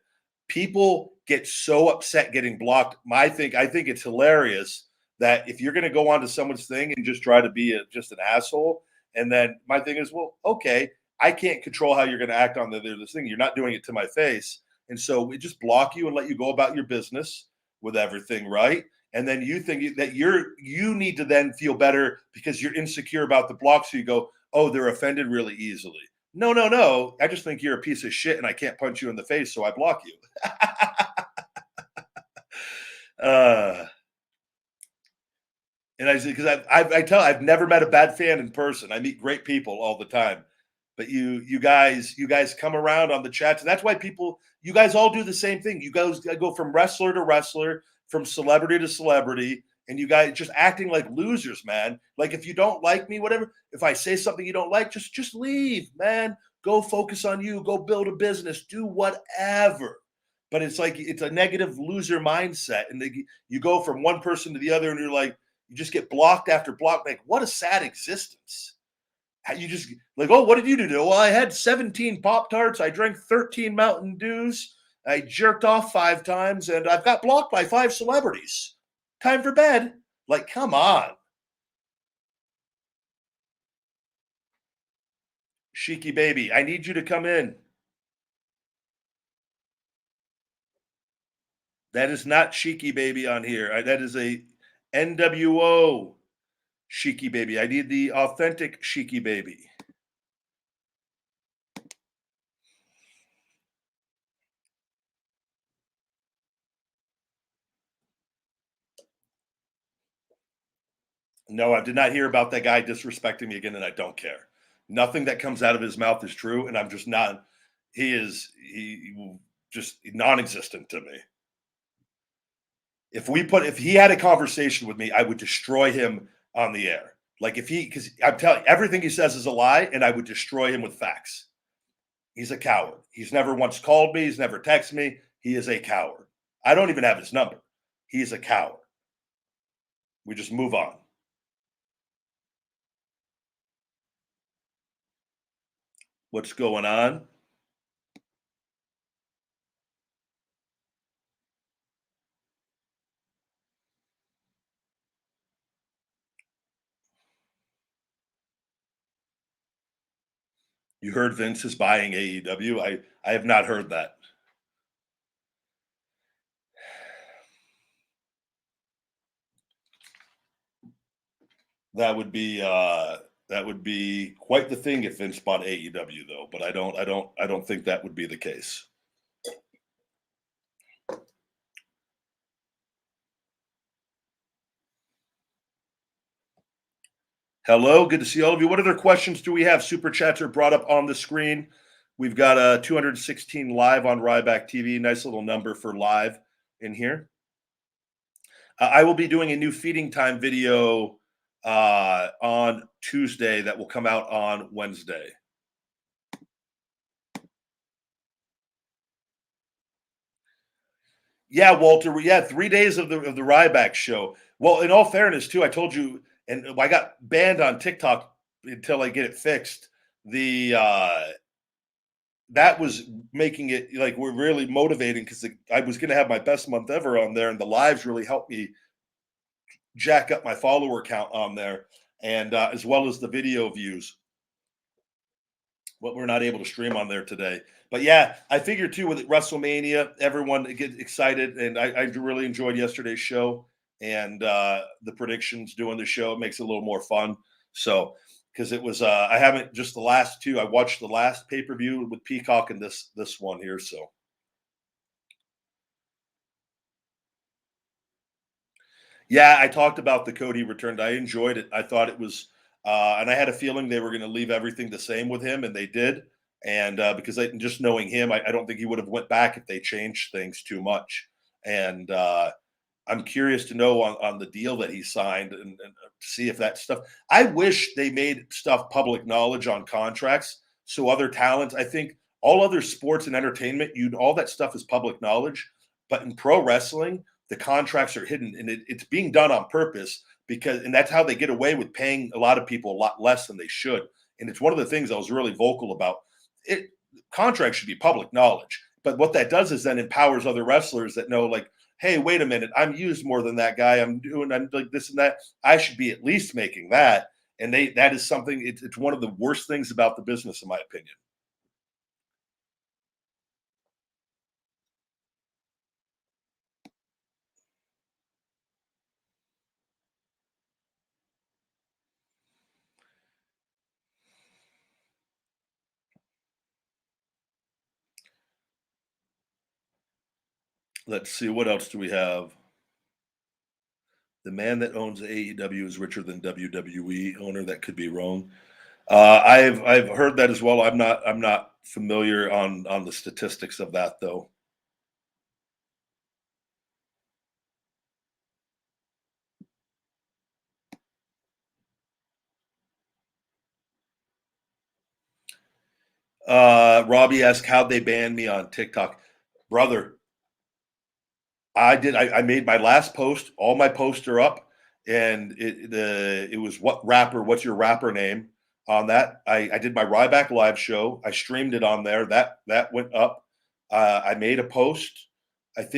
People get so upset getting blocked. I think it's hilarious that if you're going to go onto someone's thing and just try to be just an asshole, and then my thing is, well, okay, I can't control how you're going to act on this thing. You're not doing it to my face. And so we just block you and let you go about your business with everything, right? And then you think that you need to then feel better because you're insecure about the block. So you go, oh, they're offended really easily. No. I just think you're a piece of shit and I can't punch you in the face, so I block you. And I say, because I've never met a bad fan in person. I meet great people all the time. But you guys come around on the chats, and that's why you guys all do the same thing. You guys go from wrestler to wrestler, from celebrity to celebrity, and you guys just acting like losers, man. Like if you don't like me, whatever, if I say something you don't like, just leave, man. Go focus on you. Go build a business. Do whatever. but it's like it's a negative loser mindset, and you go from one person to the other, and you're like, you just get blocked after block. Like, what a sad existence. You just like, oh, what did you do? Well, I had 17 Pop Tarts, I drank 13 Mountain Dews, I jerked off 5 times, and I've got blocked by 5 celebrities. Time for bed. Like, come on. Sheiky baby, I need you to come in. That is not Sheiky baby on here. That is a NWO Sheiky baby. I need the authentic Sheiky baby. No, I did not hear about that guy disrespecting me again, and I don't care. Nothing that comes out of his mouth is true, and I'm just not. He just non-existent to me. If he had a conversation with me, I would destroy him on the air. Like because I'm telling you, everything he says is a lie, and I would destroy him with facts. He's a coward. He's never once called me. He's never texted me. He is a coward. I don't even have his number. He's a coward. We just move on. What's going on? You heard Vince is buying AEW. I have not heard that. That would be quite the thing if Vince bought AEW though, but I don't think that would be the case. Hello, good to see all of you. What other questions do we have? Super chats are brought up on the screen. We've got 216 live on Ryback TV. Nice little number for live in here. I will be doing a new feeding time video on Tuesday that will come out on Wednesday. Yeah, Walter. Yeah, 3 days of the Ryback show. Well, in all fairness, too, I told you, and I got banned on TikTok until I get it fixed. That was making it like we're really motivating because I was going to have my best month ever on there, and the lives really helped me jack up my follower count on there, and as well as the video views. What we're not able to stream on there today. But yeah, I figured too with WrestleMania, everyone gets excited, and I really enjoyed yesterday's show and the predictions doing the show. It makes it a little more fun. So because it was I haven't just the last two. I watched the last pay-per-view with Peacock and this one here. So yeah, I talked about the Cody returned. I enjoyed it. I thought it was and I had a feeling they were going to leave everything the same with him, and they did. And because just knowing him, I don't think he would have went back if they changed things too much. And I'm curious to know on the deal that he signed and see if that stuff. I wish they made stuff public knowledge on contracts so other talents. I think all other sports and entertainment, all that stuff is public knowledge. But in pro wrestling, the contracts are hidden, and it's being done on purpose and that's how they get away with paying a lot of people a lot less than they should. And it's one of the things I was really vocal about. Contracts should be public knowledge, but what that does is then empowers other wrestlers that know, like, hey, wait a minute, I'm used more than that guy. I'm like this and that. I should be at least making that. And that is something. It's one of the worst things about the business, in my opinion. Let's see, what else do we have? The man that owns AEW is richer than WWE owner. That could be wrong. I've heard that as well. I'm not familiar on the statistics of that though. Robbie asked how'd they ban me on TikTok, brother. I did. I made my last post. All my posts are up, and it was what's your rapper name on that. I did my Ryback live show. I streamed it on there. That went up. I made a post. And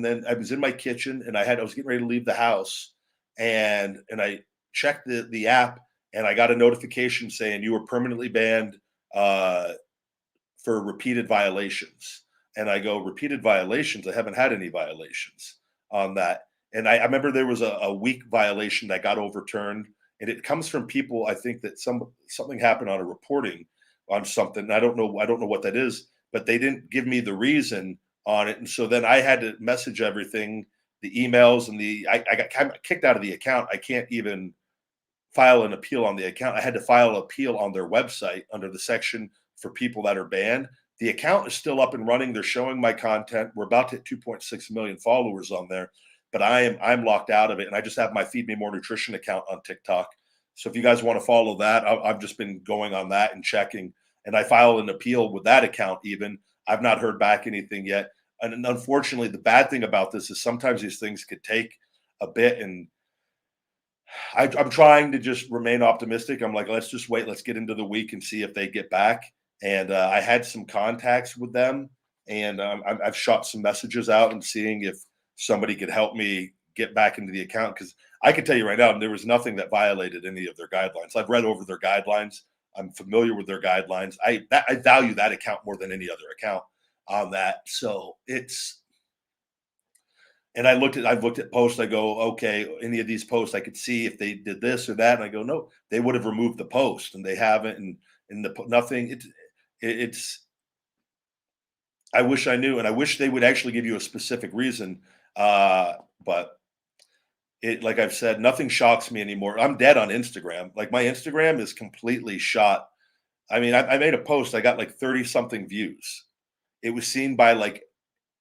then I was in my kitchen and I was getting ready to leave the house, and I checked the app, and I got a notification saying you were permanently banned uh, for repeated violations. And I go, repeated violations? I haven't had any violations on that. And I remember there was a week violation that got overturned. And it comes from people, I think that something happened on a reporting on something. I don't know what that is, but they didn't give me the reason on it. And so then I had to message everything, the emails and I got kind of kicked out of the account. I can't even file an appeal on the account. I had to file an appeal on their website under the section for people that are banned. The account is still up and running. They're showing my content. We're about to hit 2.6 million followers on there, but I'm locked out of it, and I just have my Feed Me More Nutrition account on TikTok. So if you guys want to follow that, I've just been going on that and checking, and I filed an appeal with that account. Even I've not heard back anything yet. And unfortunately, the bad thing about this is sometimes these things could take a bit, and I'm trying to just remain optimistic. I'm like, let's just wait. Let's get into the week and see if they get back. And I had some contacts with them, and I've shot some messages out and seeing if somebody could help me get back into the account, because I can tell you right now, there was nothing that violated any of their guidelines. I've read over their guidelines. I'm familiar with their guidelines. I value that account more than any other account on that. So I've looked at posts. I go, okay, any of these posts, I could see if they did this or that. And I go, no, they would have removed the post, and they haven't. And nothing. It's. I wish I knew, and I wish they would actually give you a specific reason. But like I've said, nothing shocks me anymore. I'm dead on Instagram. Like, my Instagram is completely shot. I mean, I made a post. I got like 30 something views. It was seen by like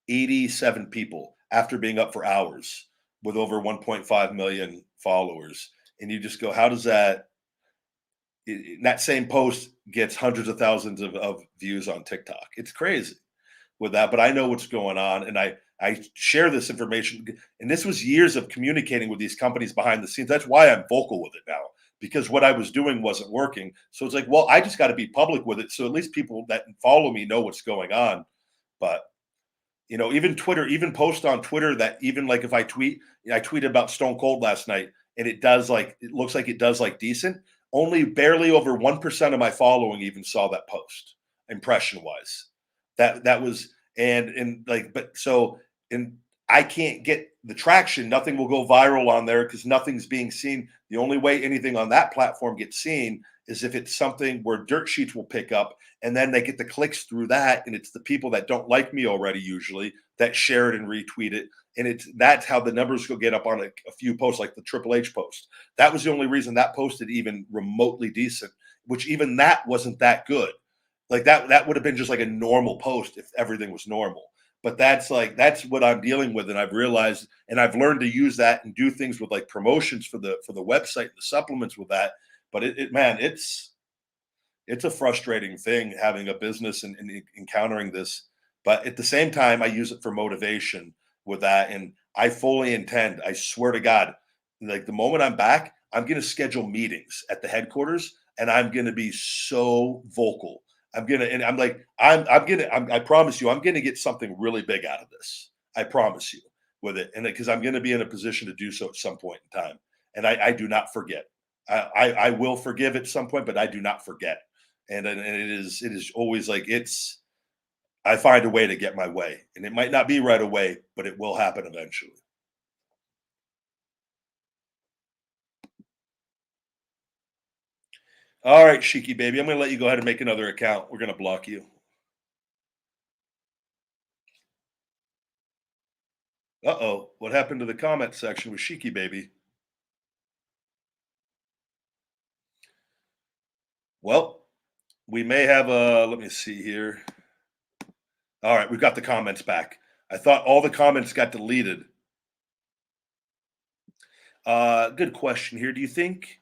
87 people after being up for hours with over 1.5 million followers. And you just go, how does that same post gets hundreds of thousands of views on TikTok? It's crazy with that, but I know what's going on. And I share this information. And this was years of communicating with these companies behind the scenes. That's why I'm vocal with it now, because what I was doing wasn't working. So it's like, well, I just got to be public with it, so at least people that follow me know what's going on. But even Twitter, even post on Twitter that, even like if I tweeted about Stone Cold last night, and it looks like it does like decent. Only barely over 1% of my following even saw that post, impression wise. That was, and I can't get the traction. Nothing will go viral on there because nothing's being seen. The only way anything on that platform gets seen is if it's something where dirt sheets will pick up, and then they get the clicks through that, and it's the people that don't like me already usually that share it and retweet it, and that's how the numbers go get up on a few posts, like the Triple H post. That was the only reason that posted even remotely decent, which even that wasn't that good. Like, that would have been just like a normal post if everything was normal. But that's what I'm dealing with, and I've realized, and I've learned to use that and do things with like promotions for the website and the supplements with that. But it's a frustrating thing having a business and encountering this. But at the same time, I use it for motivation with that. And I fully intend, I swear to God, like the moment I'm back, I'm going to schedule meetings at the headquarters, and I'm going to be so vocal. I promise you, I'm going to get something really big out of this. I promise you with it. And because I'm going to be in a position to do so at some point in time. And I do not forget. I will forgive at some point, but I do not forget. And it is always like, I find a way to get my way, and it might not be right away, but it will happen eventually. All right, Shiki baby, I'm going to let you go ahead and make another account. We're going to block you. Uh-oh, what happened to the comment section with Shiki baby? Well, we may have let me see here. All right, we've got the comments back. I thought all the comments got deleted. Good question here. Do you think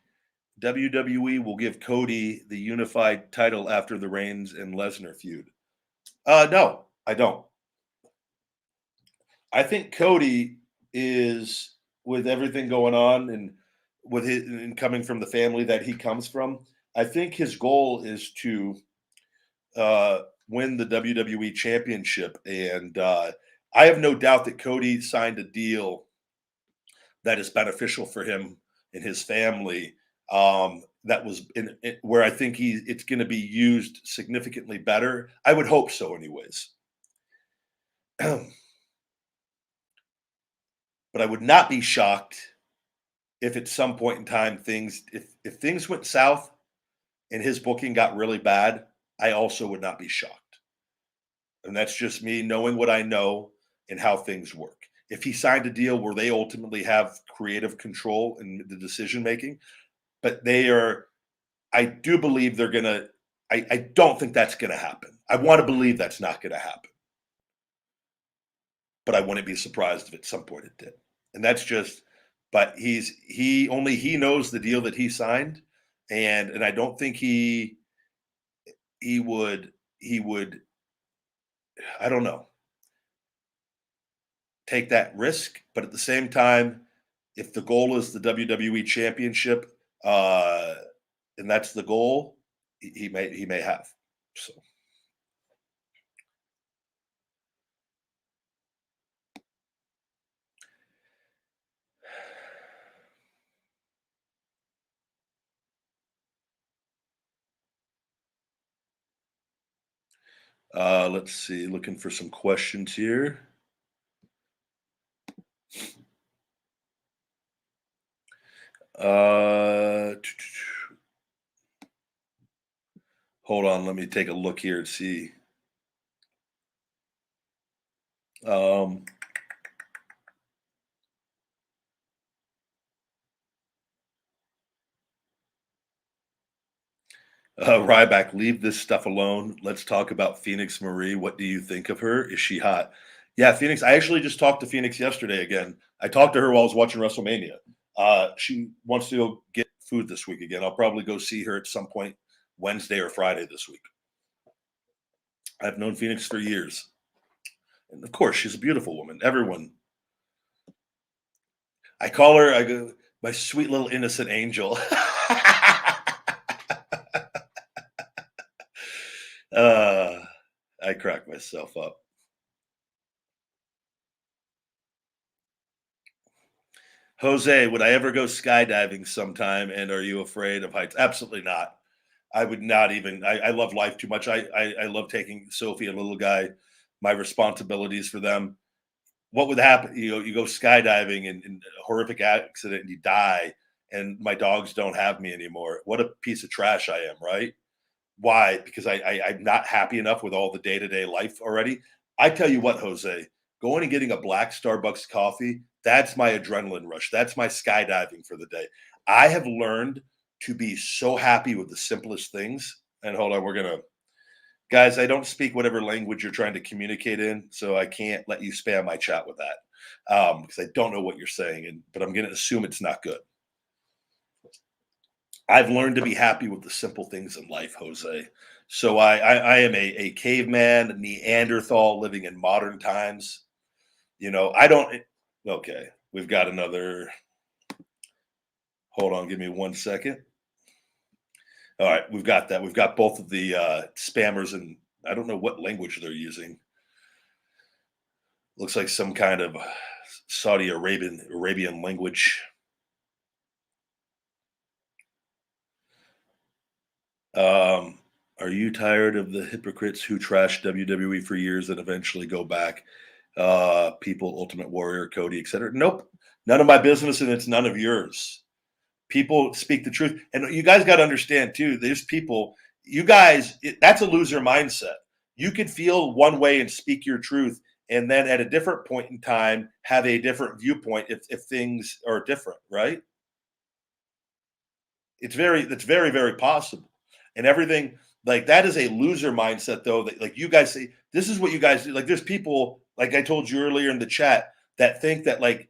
WWE will give Cody the unified title after the Reigns and Lesnar feud? No, I don't. I think Cody is, with everything going on and with his and coming from the family that he comes from, I think his goal is to win the WWE championship. And I have no doubt that Cody signed a deal that is beneficial for him and his family. That was where I think it's going to be used significantly better. I would hope so, anyways. But I would not be shocked if at some point in time if things went south and his booking got really bad. I also would not be shocked. And that's just me knowing what I know and how things work. If he signed a deal where they ultimately have creative control in the decision making, but I do believe they're gonna. I don't think that's gonna happen. I want to believe that's not gonna happen, but I wouldn't be surprised if at some point it did. And that's just. But he knows the deal that he signed, and I don't think he would. I don't know, take that risk. But at the same time, if the goal is the WWE Championship, and that's the goal, he may have. So let's see, looking for some questions here. Uh, hold on, let me take a look here and see. Um, Ryback, leave this stuff alone. Let's talk about Phoenix Marie. What do you think of her? Is she hot? Yeah, Phoenix. I actually just talked to Phoenix yesterday again. I talked to her while I was watching WrestleMania. She wants to go get food this week again. I'll probably go see her at some point Wednesday or Friday this week. I've known Phoenix for years. And of course, she's a beautiful woman. Everyone. I call her, I go, my sweet little innocent angel. uh, I crack myself up. Jose, would I ever go skydiving sometime? And are you afraid of heights? Absolutely not. I would not even. I love life too much. I love taking Sophie and little guy, my responsibilities for them. What would happen? You go skydiving and a horrific accident and you die, and my dogs don't have me anymore. What a piece of trash I am, right? Why? Because I'm not happy enough with all the day to day life already. I tell you what, Jose, going and getting a black Starbucks coffee, that's my adrenaline rush. That's my skydiving for the day. I have learned to be so happy with the simplest things. And hold on, we're gonna guys, I don't speak whatever language you're trying to communicate in, so I can't let you spam my chat with that because I don't know what you're saying, but I'm going to assume it's not good. I've learned to be happy with the simple things in life, Jose. So I am a caveman, a Neanderthal living in modern times. I don't. Okay, we've got another. Hold on, give me 1 second. All right, we've got that. We've got both of the spammers, and I don't know what language they're using. Looks like some kind of Saudi Arabian language. Are you tired of the hypocrites who trash WWE for years and eventually go back? People, Ultimate Warrior, Cody, etc. Nope, none of my business, and it's none of yours. People speak the truth, and you guys got to understand too. There's people. You guys, that's a loser mindset. You could feel one way and speak your truth, and then at a different point in time have a different viewpoint if things are different, right? That's very, very possible. And everything like that is a loser mindset, though. That like you guys say, this is what you guys do. Like there's people, like I told you earlier in the chat, that think that like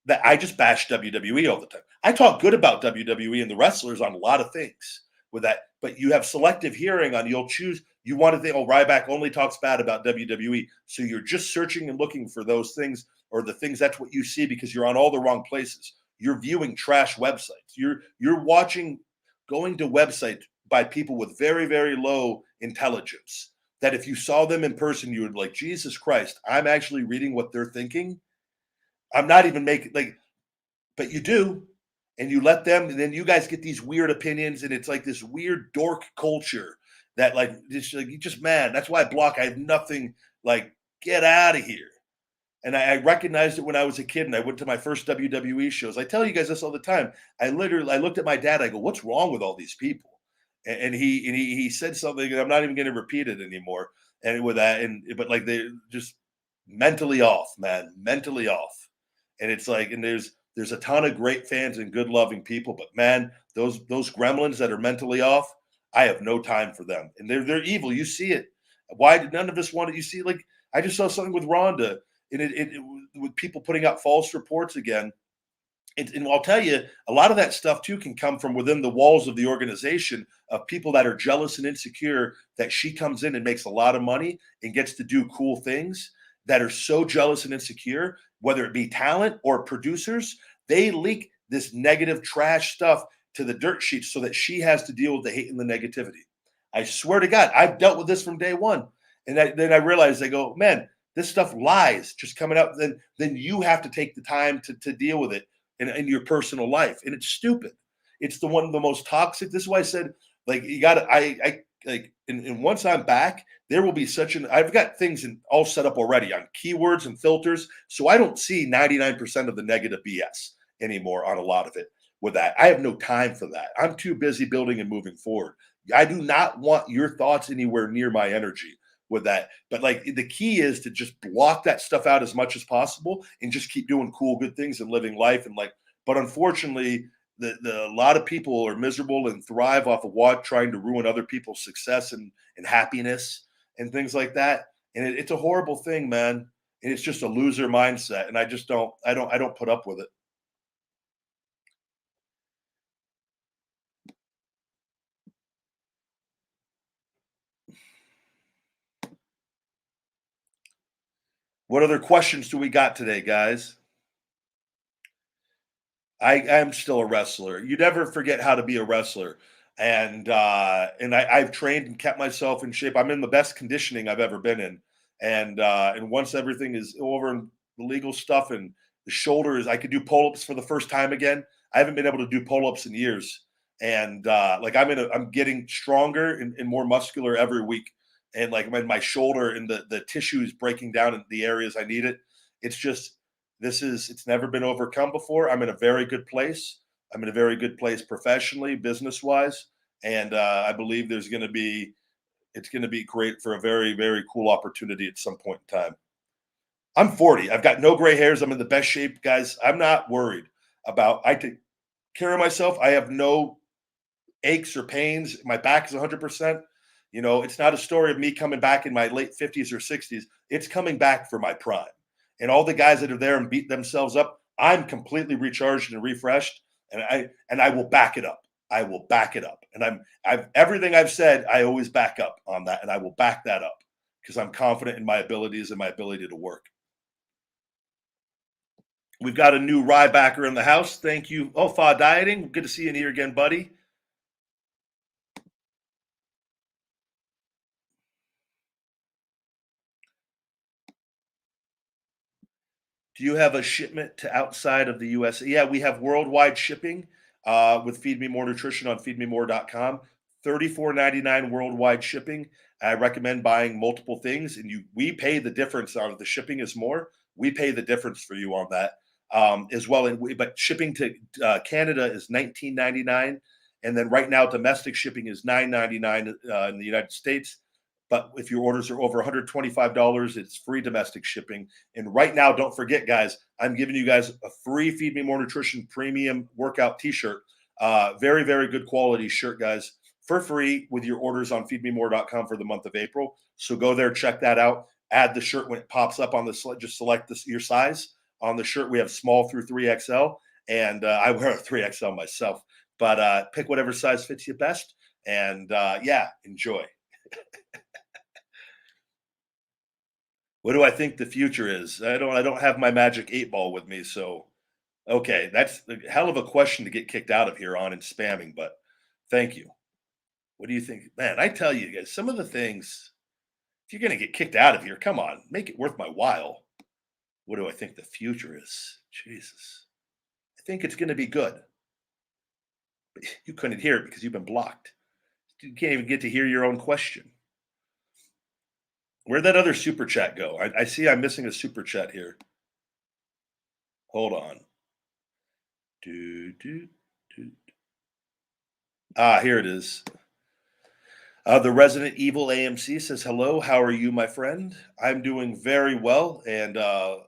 that I just bash WWE all the time. I talk good about WWE and the wrestlers on a lot of things, with that. But you have selective hearing on, you'll choose, you want to think, oh, Ryback only talks bad about WWE. So you're just searching and looking for those things, or the things, that's what you see, because you're on all the wrong places. You're viewing trash websites. You're watching, going to websites by people with very, very low intelligence, that if you saw them in person, you would like, Jesus Christ, I'm actually reading what they're thinking. I'm not even making, like, but you do, and you let them, and then you guys get these weird opinions, and it's like this weird dork culture that, like, just like, you just, man, that's why I block. I have nothing, like, get out of here. And I recognized it when I was a kid, and I went to my first WWE shows. I tell you guys this all the time. I looked at my dad. I go, "What's wrong with all these people?" And he said something, and I'm not even going to repeat it anymore. And with that, but like, they're just mentally off, man, mentally off. And it's like, and there's a ton of great fans and good loving people, but man, those gremlins that are mentally off, I have no time for them. And they're evil. You see it. Why did none of us want it? You see, like, I just saw something with Rhonda, and with people putting out false reports again. And I'll tell you, a lot of that stuff too can come from within the walls of the organization, of people that are jealous and insecure that she comes in and makes a lot of money and gets to do cool things, that are so jealous and insecure, whether it be talent or producers. They leak this negative trash stuff to the dirt sheets so that she has to deal with the hate and the negativity. I swear to God, I've dealt with this from day one. And then I realized, I go, man, this stuff lies just coming out. Then you have to take the time to deal with it in your personal life. And it's stupid. It's the one of the most toxic. This is why I said, like, you got to, I like, and once I'm back, there will be I've got things all set up already on keywords and filters. So I don't see 99% of the negative BS anymore on a lot of it with that. I have no time for that. I'm too busy building and moving forward. I do not want your thoughts anywhere near my energy with that. But like, the key is to just block that stuff out as much as possible and just keep doing cool, good things and living life. And like, but unfortunately, a lot of people are miserable and thrive off of trying to ruin other people's success and happiness and things like that. And it's a horrible thing, man. And it's just a loser mindset. And I just I don't put up with it. What other questions do we got today, guys? I'm still a wrestler. You never forget how to be a wrestler. I've trained and kept myself in shape. I'm in the best conditioning I've ever been in. And once everything is over and the legal stuff and the shoulders, I could do pull-ups for the first time again. I haven't been able to do pull-ups in years. And like, I'm getting stronger and more muscular every week. And like, when my shoulder and the tissue is breaking down in the areas I need it, it's just, it's never been overcome before. I'm in a very good place. I'm in a very good place professionally, business wise. And I believe it's going to be great for a very, very cool opportunity at some point in time. I'm 40. I've got no gray hairs. I'm in the best shape, guys. I'm not worried I take care of myself. I have no aches or pains. My back is 100%. You know, it's not a story of me coming back in my late 50s or 60s. It's coming back for my prime. And all the guys that are there and beat themselves up, I'm completely recharged and refreshed, and I will back it up. I will back it up. And I've everything I've said, I always back up on that, and I will back that up because I'm confident in my abilities and my ability to work. We've got a new Rybacker in the house. Thank you. Oh, Fa Dieting. Good to see you in here again, buddy. Do you have a shipment to outside of the US? Yeah, we have worldwide shipping with Feed Me More Nutrition on feedmemore.com. $34.99 worldwide shipping. I recommend buying multiple things, and we pay the difference on if the shipping is more. We pay the difference for you on that as well. But shipping to Canada is $19.99, and then right now domestic shipping is $9.99 in the United States. But if your orders are over $125, it's free domestic shipping. And right now, don't forget, guys, I'm giving you guys a free Feed Me More Nutrition premium workout t-shirt. Very, very good quality shirt, guys, for free with your orders on feedmemore.com for the month of April. So go there, check that out. Add the shirt when it pops up on the just select your size on the shirt. We have small through 3XL, and I wear a 3XL myself. But pick whatever size fits you best. And yeah, enjoy. What do I think the future is? I don't have my magic 8 ball with me, so okay, that's a hell of a question to get kicked out of here on and spamming, but thank you. What do you think? Man, I tell you guys, some of the things, if you're gonna get kicked out of here, come on, make it worth my while. What do I think the future is? Jesus. I think it's gonna be good. But you couldn't hear it because you've been blocked. You can't even get to hear your own question. Where'd that other super chat go? I see I'm missing a super chat here. Hold on. Do, do, do. Ah, here it is. The Resident Evil AMC says, hello, how are you, my friend? I'm doing very well and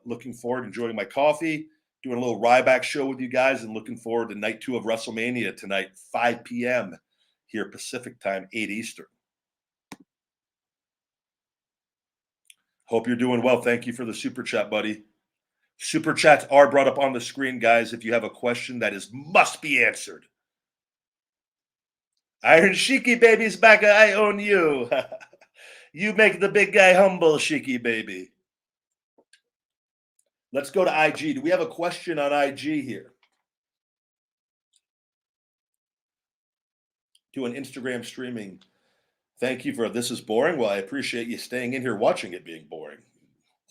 looking forward to enjoying my coffee, doing a little Ryback show with you guys, and looking forward to night 2 of WrestleMania tonight, 5 p.m. here Pacific time, 8 Eastern. Hope you're doing well. Thank you for the super chat, buddy. Super chats are brought up on the screen, guys, if you have a question that must be answered. Iron Shiki baby's back. I own you. You make the big guy humble, Shiki baby. Let's go to IG. Do we have a question on IG here? Doing Instagram streaming. Thank you for this is boring. Well, I appreciate you staying in here watching it being boring.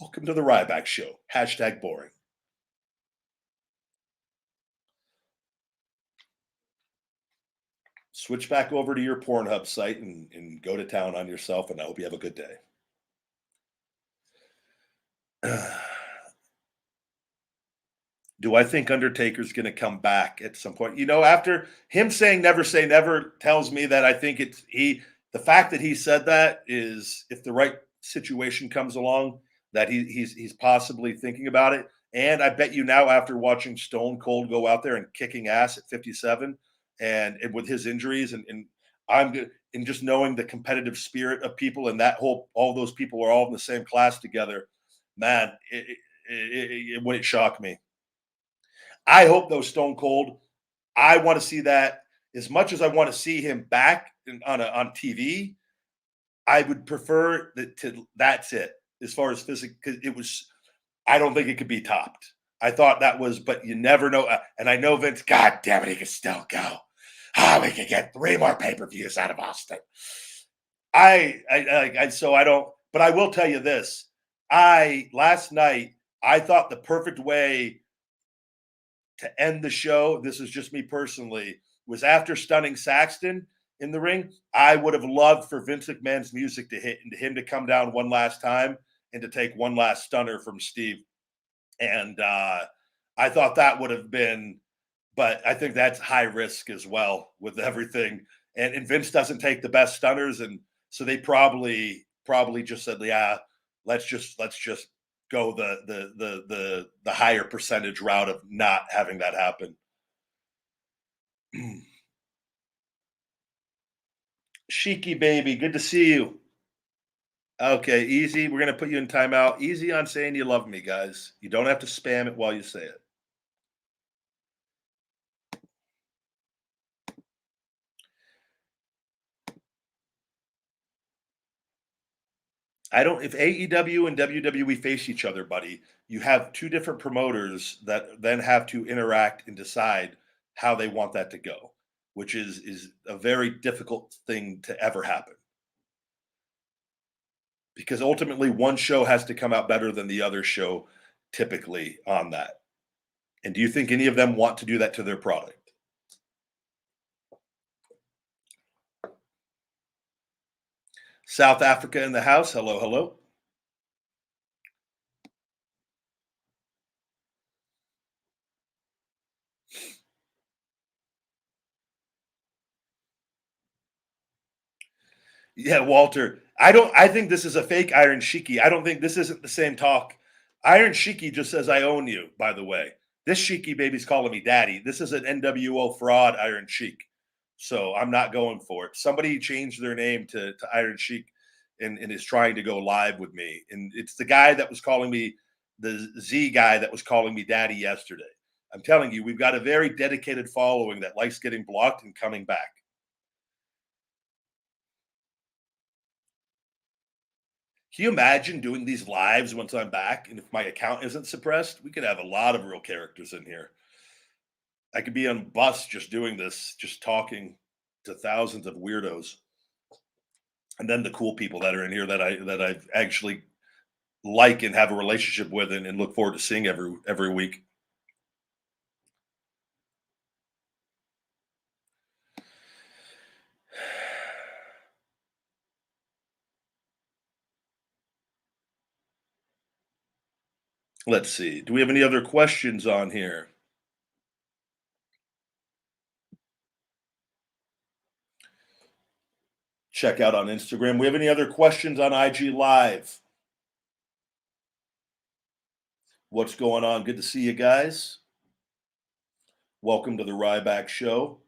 Welcome to the Ryback Show. Hashtag boring. Switch back over to your Pornhub site and go to town on yourself, and I hope you have a good day. Do I think Undertaker's going to come back at some point? You know, after him saying never say never tells me that I think the fact that he said that is, if the right situation comes along, that he's possibly thinking about it. And I bet you now, after watching Stone Cold go out there and kicking ass at 57 and with his injuries and just knowing the competitive spirit of people and all those people are all in the same class together, man, it wouldn't shock me. I hope though, Stone Cold, I want to see that as much as I want to see him back on TV. I would prefer that's it as far as physical, because it was. I don't think it could be topped. I thought that was, but you never know. And I know Vince. God damn it, he could still go. We could get 3 more pay-per-views out of Austin. So I don't. But I will tell you this. Last night I thought the perfect way to end the show, this is just me personally, was after stunning Saxton in the ring. I would have loved for Vince McMahon's music to hit and him to come down one last time and to take one last stunner from Steve. And I thought that would have been, but I think that's high risk as well with everything. And Vince doesn't take the best stunners, and so they probably just said, yeah, let's just go the higher percentage route of not having that happen. Shiki baby, good to see you. Okay, easy. We're gonna put you in timeout. Easy on saying you love me, guys. You don't have to spam it while you say it. If AEW and WWE face each other, buddy, you have 2 different promoters that then have to interact and decide how they want that to go, which is a very difficult thing to ever happen. Because ultimately one show has to come out better than the other show typically on that. And do you think any of them want to do that to their product? South Africa in the house. Hello, hello. Yeah, Walter. I think this is a fake Iron Shiki. I don't think this isn't the same talk. Iron Shiki just says I own you, by the way. This Shiki baby's calling me daddy. This is an NWO fraud, Iron Sheik. So I'm not going for it. Somebody changed their name to Iron Sheik and is trying to go live with me. And it's the guy that was calling me, the Z guy that was calling me daddy yesterday. I'm telling you, we've got a very dedicated following that likes getting blocked and coming back. Can you imagine doing these lives once I'm back? And if my account isn't suppressed, we could have a lot of real characters in here. I could be on bus just doing this, just talking to thousands of weirdos. And then the cool people that are in here that I've actually like and have a relationship with and look forward to seeing every week. Let's see. Do we have any other questions on here? Check out on Instagram. We have any other questions on IG Live? What's going on? Good to see you guys. Welcome to the Ryback Show.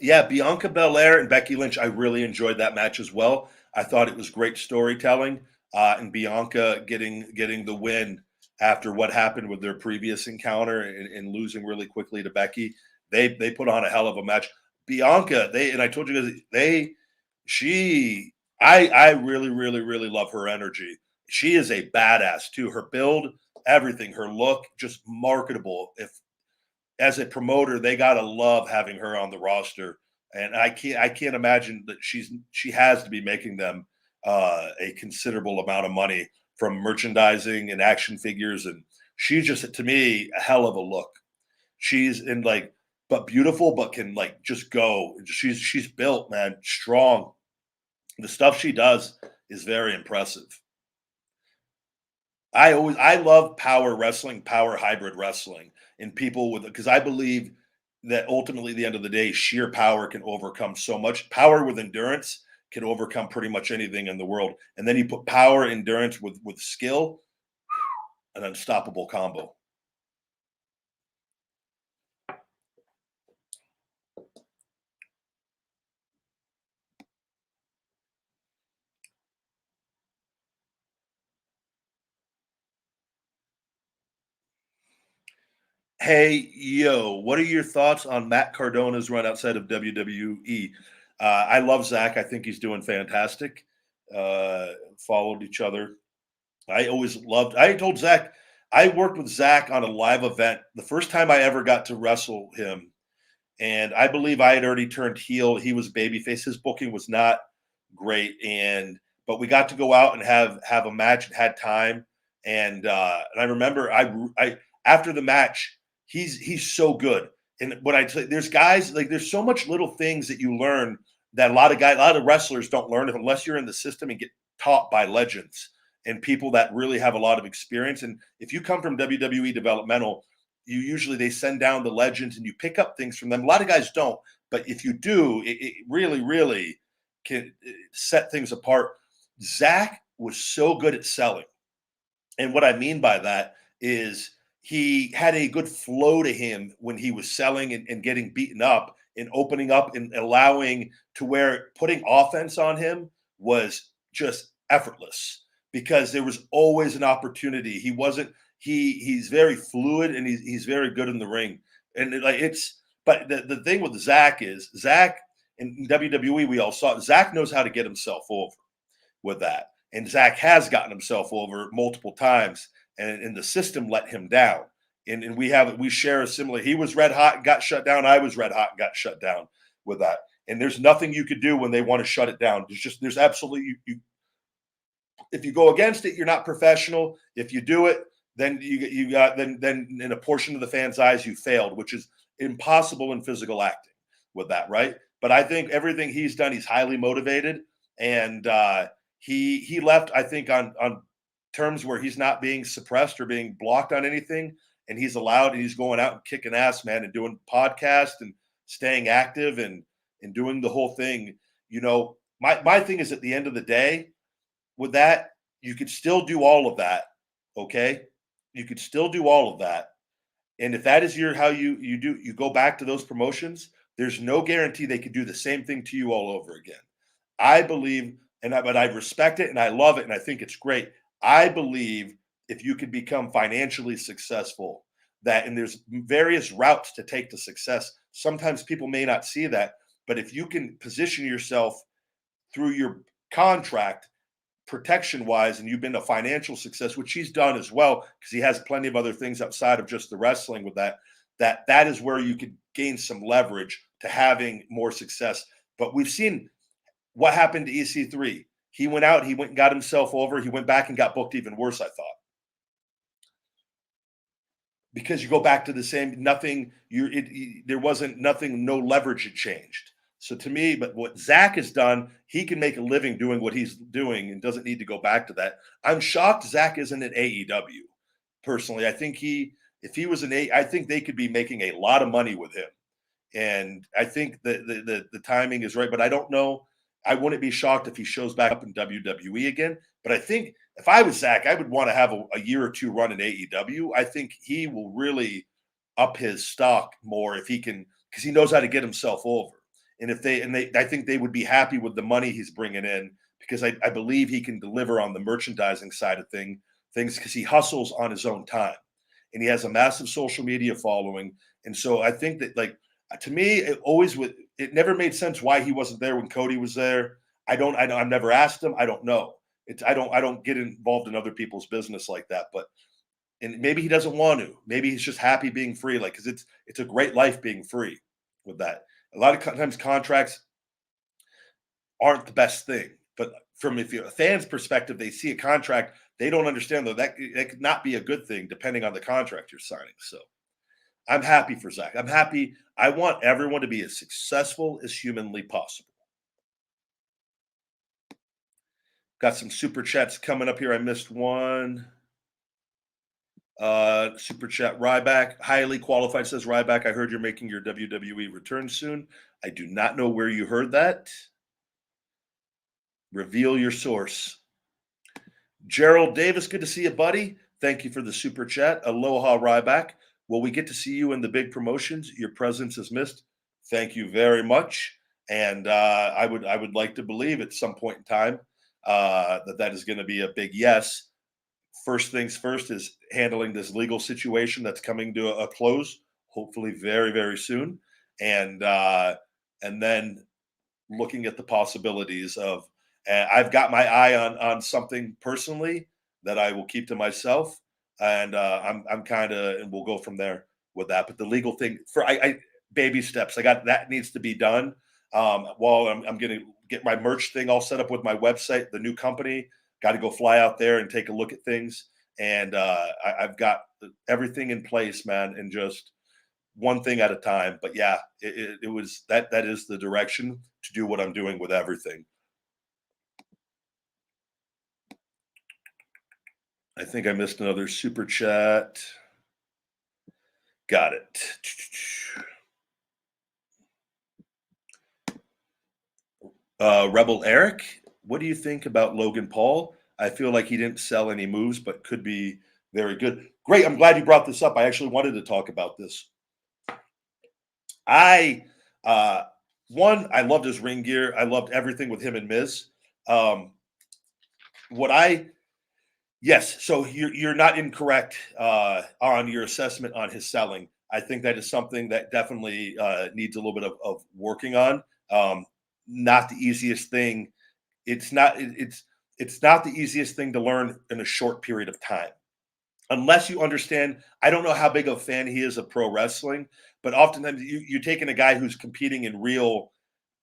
Yeah, Bianca Belair and Becky Lynch. I really enjoyed that match as well. I thought it was great storytelling, and Bianca getting the win after what happened with their previous encounter and losing really quickly to Becky. They put on a hell of a match. Bianca, and I told you guys I really love her energy. She is a badass too. Her build, everything, her look, just marketable. If as a promoter, they gotta love having her on the roster. And I can't imagine that she has to be making them a considerable amount of money from merchandising and action figures. And she's just to me a hell of a look. She's in like but beautiful, but can like just go. She's built, man, strong. The stuff she does is very impressive. I love power wrestling, power hybrid wrestling, and people with because I believe that ultimately, at the end of the day, sheer power can overcome so much. Power with endurance can overcome pretty much anything in the world. And then you put power, endurance with skill, an unstoppable combo. Hey, yo, what are your thoughts on Matt Cardona's run outside of WWE? I love Zach. I think he's doing fantastic. Followed each other. I always loved. I told Zach, I worked with Zach on a live event. The first time I ever got to wrestle him, and I believe I had already turned heel. He was babyface. His booking was not great, and but we got to go out and have a match and had time. And I remember I after the match, he's so good. And what I tell there's guys like there's so much little things that you learn that a lot of wrestlers don't learn unless you're in the system and get taught by legends and people that really have a lot of experience. And if you come from WWE developmental, you usually they send down the legends and you pick up things from them. A lot of guys don't, but if you do, it really can set things apart. Zach was so good at selling. And what I mean by that is he had a good flow to him when he was selling and getting beaten up and opening up and allowing to where putting offense on him was just effortless because there was always an opportunity. He wasn't he's very fluid and he's very good in the ring. And like it's but the thing with Zach is Zach in WWE we all saw Zach knows how to get himself over with that. And Zach has gotten himself over multiple times, and the system let him down. And we share a similar. He was red hot and got shut down. I was red hot and got shut down with that. And there's nothing you could do when they want to shut it down. There's absolutely you if you go against it, you're not professional. If you do it, then you got then in a portion of the fans' eyes you failed, which is impossible in physical acting with that, right? But I think everything he's done, he's highly motivated, and he left, I think, on terms where he's not being suppressed or being blocked on anything, and he's allowed, and he's going out and kicking ass, man, and doing podcasts and staying active and doing the whole thing. You know, my thing is at the end of the day, with that, you could still do all of that. Okay, you could still do all of that, and if that is your how you go back to those promotions, there's no guarantee they could do the same thing to you all over again. I believe, but I respect it and I love it and I think it's great. I believe if you can become financially successful, and there's various routes to take to success. Sometimes people may not see that, but if you can position yourself through your contract protection wise, and you've been a financial success, which he's done as well, because he has plenty of other things outside of just the wrestling with that is where you could gain some leverage to having more success. But we've seen what happened to EC3. He went out, he went and got himself over, he went back and got booked even worse, I thought. Because you go back to the same nothing, there wasn't nothing, no leverage had changed. So to me, but what Zach has done, he can make a living doing what he's doing and doesn't need to go back to that. I'm shocked Zach isn't at AEW. Personally, I think if he was I think they could be making a lot of money with him. And I think the timing is right, but I don't know. I wouldn't be shocked if he shows back up in WWE again. But I think if I was Zach, I would want to have a year or two run in AEW. I think he will really up his stock more if he can, because he knows how to get himself over. And I think they would be happy with the money he's bringing in, because I believe he can deliver on the merchandising side of things because he hustles on his own time, and he has a massive social media following. And so I think that, like, to me, it never made sense why he wasn't there when Cody was there. I've never asked him. I don't know. I don't get involved in other people's business like that. But and maybe he doesn't want to. Maybe he's just happy being free. Like, because it's a great life being free with that. A lot of times contracts aren't the best thing, but from a fan's perspective, they see a contract, they don't understand that could not be a good thing depending on the contract you're signing. So I'm happy for Zach. I'm happy. I want everyone to be as successful as humanly possible. Got some super chats coming up here. I missed one. Super chat, Ryback, highly qualified, says Ryback. I heard you're making your WWE return soon. I do not know where you heard that. Reveal your source. Gerald Davis, good to see you, buddy. Thank you for the super chat. Aloha, Ryback. Will we get to see you in the big promotions? Your presence is missed. Thank you very much. And I would like to believe at some point in time that is going to be a big yes. First things first is handling this legal situation that's coming to a close, hopefully very, very soon. And then looking at the possibilities of, I've got my eye on something personally that I will keep to myself. And I'm kind of, and we'll go from there with that. But the legal thing I baby steps, that needs to be done. While I'm going to get my merch thing all set up with my website, the new company, got to go fly out there and take a look at things. And I've got everything in place, man, and just one thing at a time. But yeah, it was that is the direction to do what I'm doing with everything. I think I missed another super chat. Got it. Rebel Eric, what do you think about Logan Paul? I feel like he didn't sell any moves, but could be very good. Great. I'm glad you brought this up. I actually wanted to talk about this. I loved his ring gear. I loved everything with him and Miz. Yes, so you're not incorrect on your assessment on his selling. I think that is something that definitely needs a little bit of working on. Not the easiest thing. It's not the easiest thing to learn in a short period of time. Unless you understand, I don't know how big of a fan he is of pro wrestling, but oftentimes you're taking a guy who's competing in real,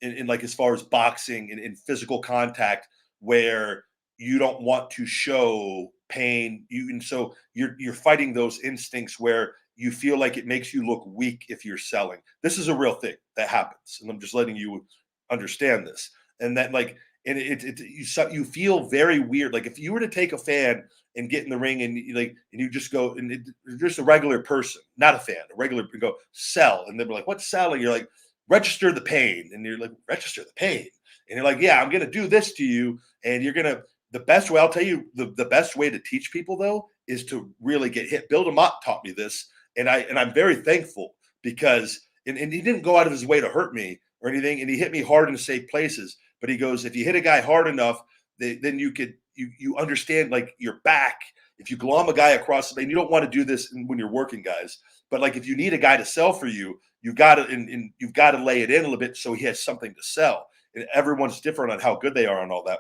in like as far as boxing and in physical contact, where you don't want to show pain. So you're fighting those instincts where you feel like it makes you look weak if you're selling. This is a real thing that happens, and I'm just letting you understand this. And that, like, and you feel very weird. Like if you were to take a fan and get in the ring and you just go and you're just a regular person, not a fan, a regular, and go sell, and they're like, "What's selling?" You're like, "Register the pain," and you're like, "Register the pain," and you're like, "Yeah, I'm gonna do this to you," and you're gonna. The best way, I'll tell you, the best way to teach people though is to really get hit. Bill DeMott taught me this, and I'm very thankful because and he didn't go out of his way to hurt me or anything, and he hit me hard in safe places. But he goes, if you hit a guy hard enough, then you understand, like, your back if you glom a guy across the, and you don't want to do this when you're working guys, but like if you need a guy to sell for you, you got to, and you've got to lay it in a little bit so he has something to sell. And everyone's different on how good they are and all that.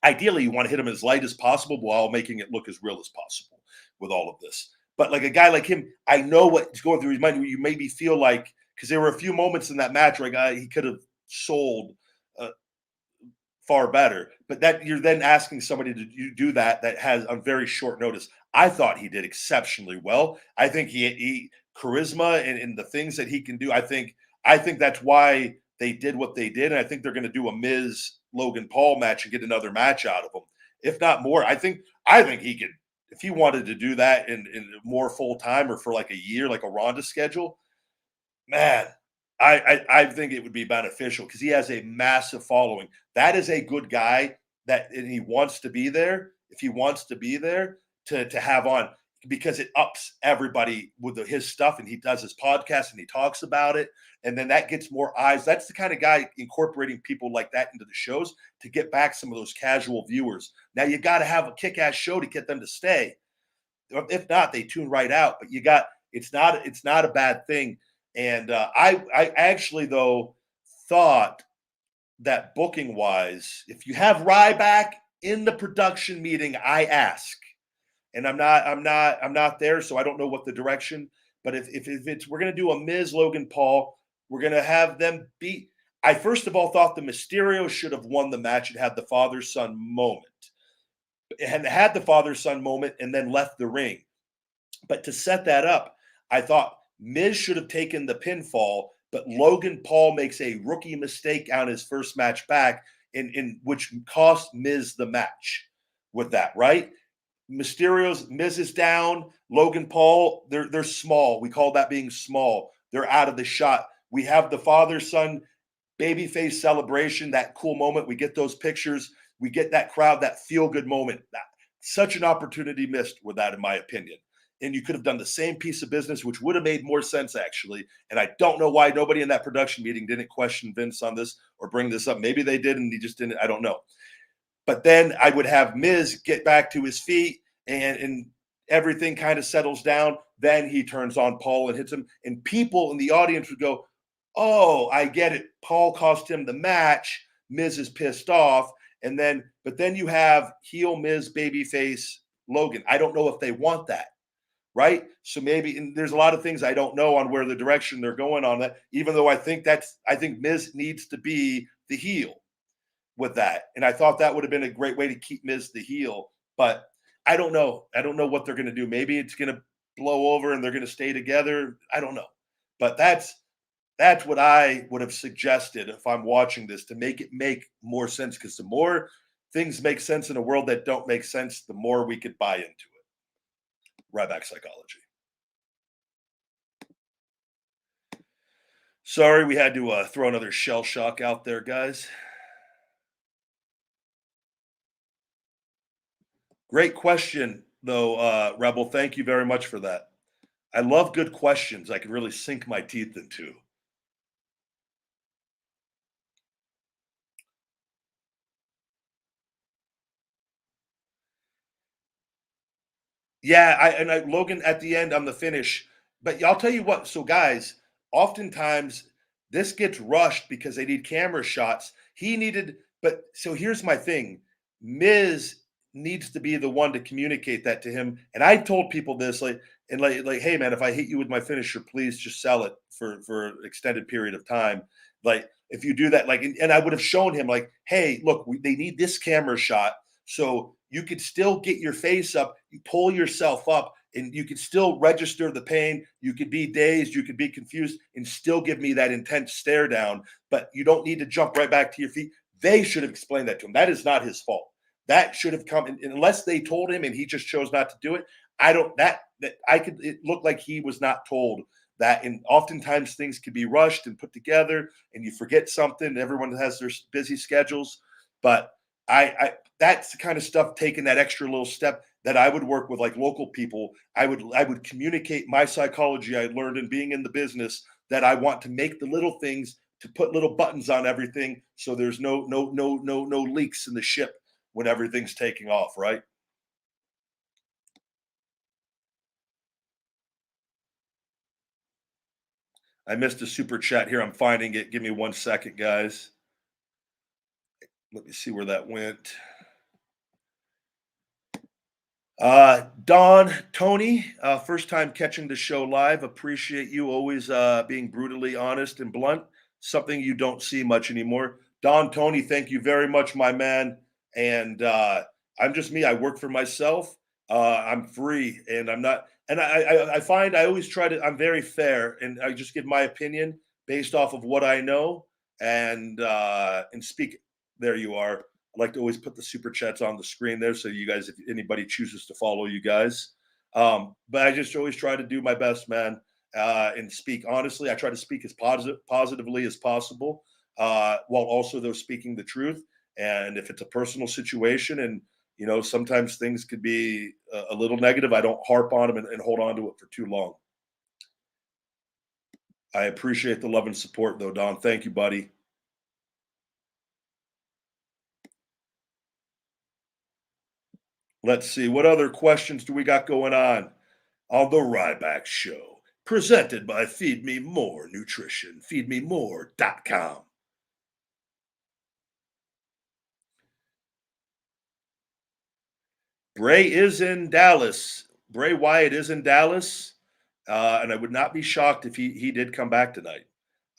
Ideally, you want to hit him as light as possible while making it look as real as possible with all of this. But like a guy like him, I know what's going through his mind. You maybe feel like, because there were a few moments in that match where he could have sold far better, but that you're then asking somebody to do that has on very short notice. I thought he did exceptionally well. I think he charisma and the things that he can do. I think that's why they did what they did, and I think they're going to do a Miz Logan Paul match and get another match out of him, if not more. I think he could, if he wanted to do that in more full time or for like a year, like a Ronda schedule. Man, I think it would be beneficial because he has a massive following. That is a good guy and he wants to be there. If he wants to be there to have on, because it ups everybody with his stuff, and he does his podcast and he talks about it, and then that gets more eyes. That's the kind of guy incorporating people like that into the shows to get back some of those casual viewers. Now you got to have a kick-ass show to get them to stay. If not, they tune right out. But it's not a bad thing. And I actually, though, thought that booking wise, if you have Ryback in the production meeting, I ask, and I'm not there, so I don't know what the direction. But if it's, we're gonna do a Miz Logan Paul, we're gonna have them beat. I first of all thought the Mysterio should have won the match and had the father son moment, and had the father son moment, and then left the ring. But to set that up, I thought Miz should have taken the pinfall, but Logan Paul makes a rookie mistake on his first match back, in which cost Miz the match with that, right? Miz is down. Logan Paul, they're small. We call that being small. They're out of the shot. We have the father-son babyface celebration, that cool moment. We get those pictures. We get that crowd, that feel-good moment. Such an opportunity missed with that, in my opinion. And you could have done the same piece of business, which would have made more sense, actually. And I don't know why nobody in that production meeting didn't question Vince on this or bring this up. Maybe they did and he just didn't. I don't know. But then I would have Miz get back to his feet, and everything kind of settles down. Then he turns on Paul and hits him. And people in the audience would go, oh, I get it. Paul cost him the match. Miz is pissed off. But then you have heel Miz, babyface Logan. I don't know if they want that. Right. So maybe, and there's a lot of things I don't know on where the direction they're going on that, even though I think Miz needs to be the heel with that. And I thought that would have been a great way to keep Miz the heel, but I don't know. I don't know what they're going to do. Maybe it's going to blow over and they're going to stay together. I don't know, but that's what I would have suggested if I'm watching this, to make it make more sense. Because the more things make sense in a world that don't make sense, the more we could buy into it. Ryback psychology. Sorry, we had to throw another shell shock out there, guys. Great question, though, Rebel. Thank you very much for that. I love good questions I can really sink my teeth into. Yeah, Logan at the end on the finish. But I'll tell you what. So, guys, oftentimes this gets rushed because they need camera shots. But so here's my thing: Miz needs to be the one to communicate that to him. And I told people this, like, hey man, if I hit you with my finisher, please just sell it for an extended period of time. Like, if you do that, like, and I would have shown him, like, hey, look, they need this camera shot. So you could still get your face up, you pull yourself up, and you could still register the pain. You could be dazed, you could be confused, and still give me that intense stare down. But you don't need to jump right back to your feet. They should have explained that to him. That is not his fault. That should have come, unless they told him and he just chose not to do it. It looked like he was not told that. And oftentimes things can be rushed and put together, and you forget something. Everyone has their busy schedules, but that's the kind of stuff, taking that extra little step, that I would work with, like, local people. I would communicate my psychology I learned in being in the business, that I want to make the little things, to put little buttons on everything, so there's no leaks in the ship when everything's taking off, right? I missed a super chat here. I'm finding it. Give me 1 second, guys. Let me see where that went. Don, Tony, first time catching the show live. Appreciate you always being brutally honest and blunt. Something you don't see much anymore. Don, Tony, thank you very much, my man. And I'm just me. I work for myself. I'm free, and I'm not. And I find I always try to. I'm very fair, and I just give my opinion based off of what I know, and speak. There you are. I like to always put the super chats on the screen there, so you guys, if anybody chooses to follow you guys. But I just always try to do my best, man, and speak honestly. I try to speak as positively as possible, while also though speaking the truth. And if it's a personal situation, and sometimes things could be a little negative, I don't harp on them and hold on to it for too long. I appreciate the love and support, though, Don. Thank you, buddy. Let's see. What other questions do we got going on the Ryback Show? Presented by Feed Me More Nutrition, feedmemore.com. Bray is in Dallas. Bray Wyatt is in Dallas, and I would not be shocked if he did come back tonight.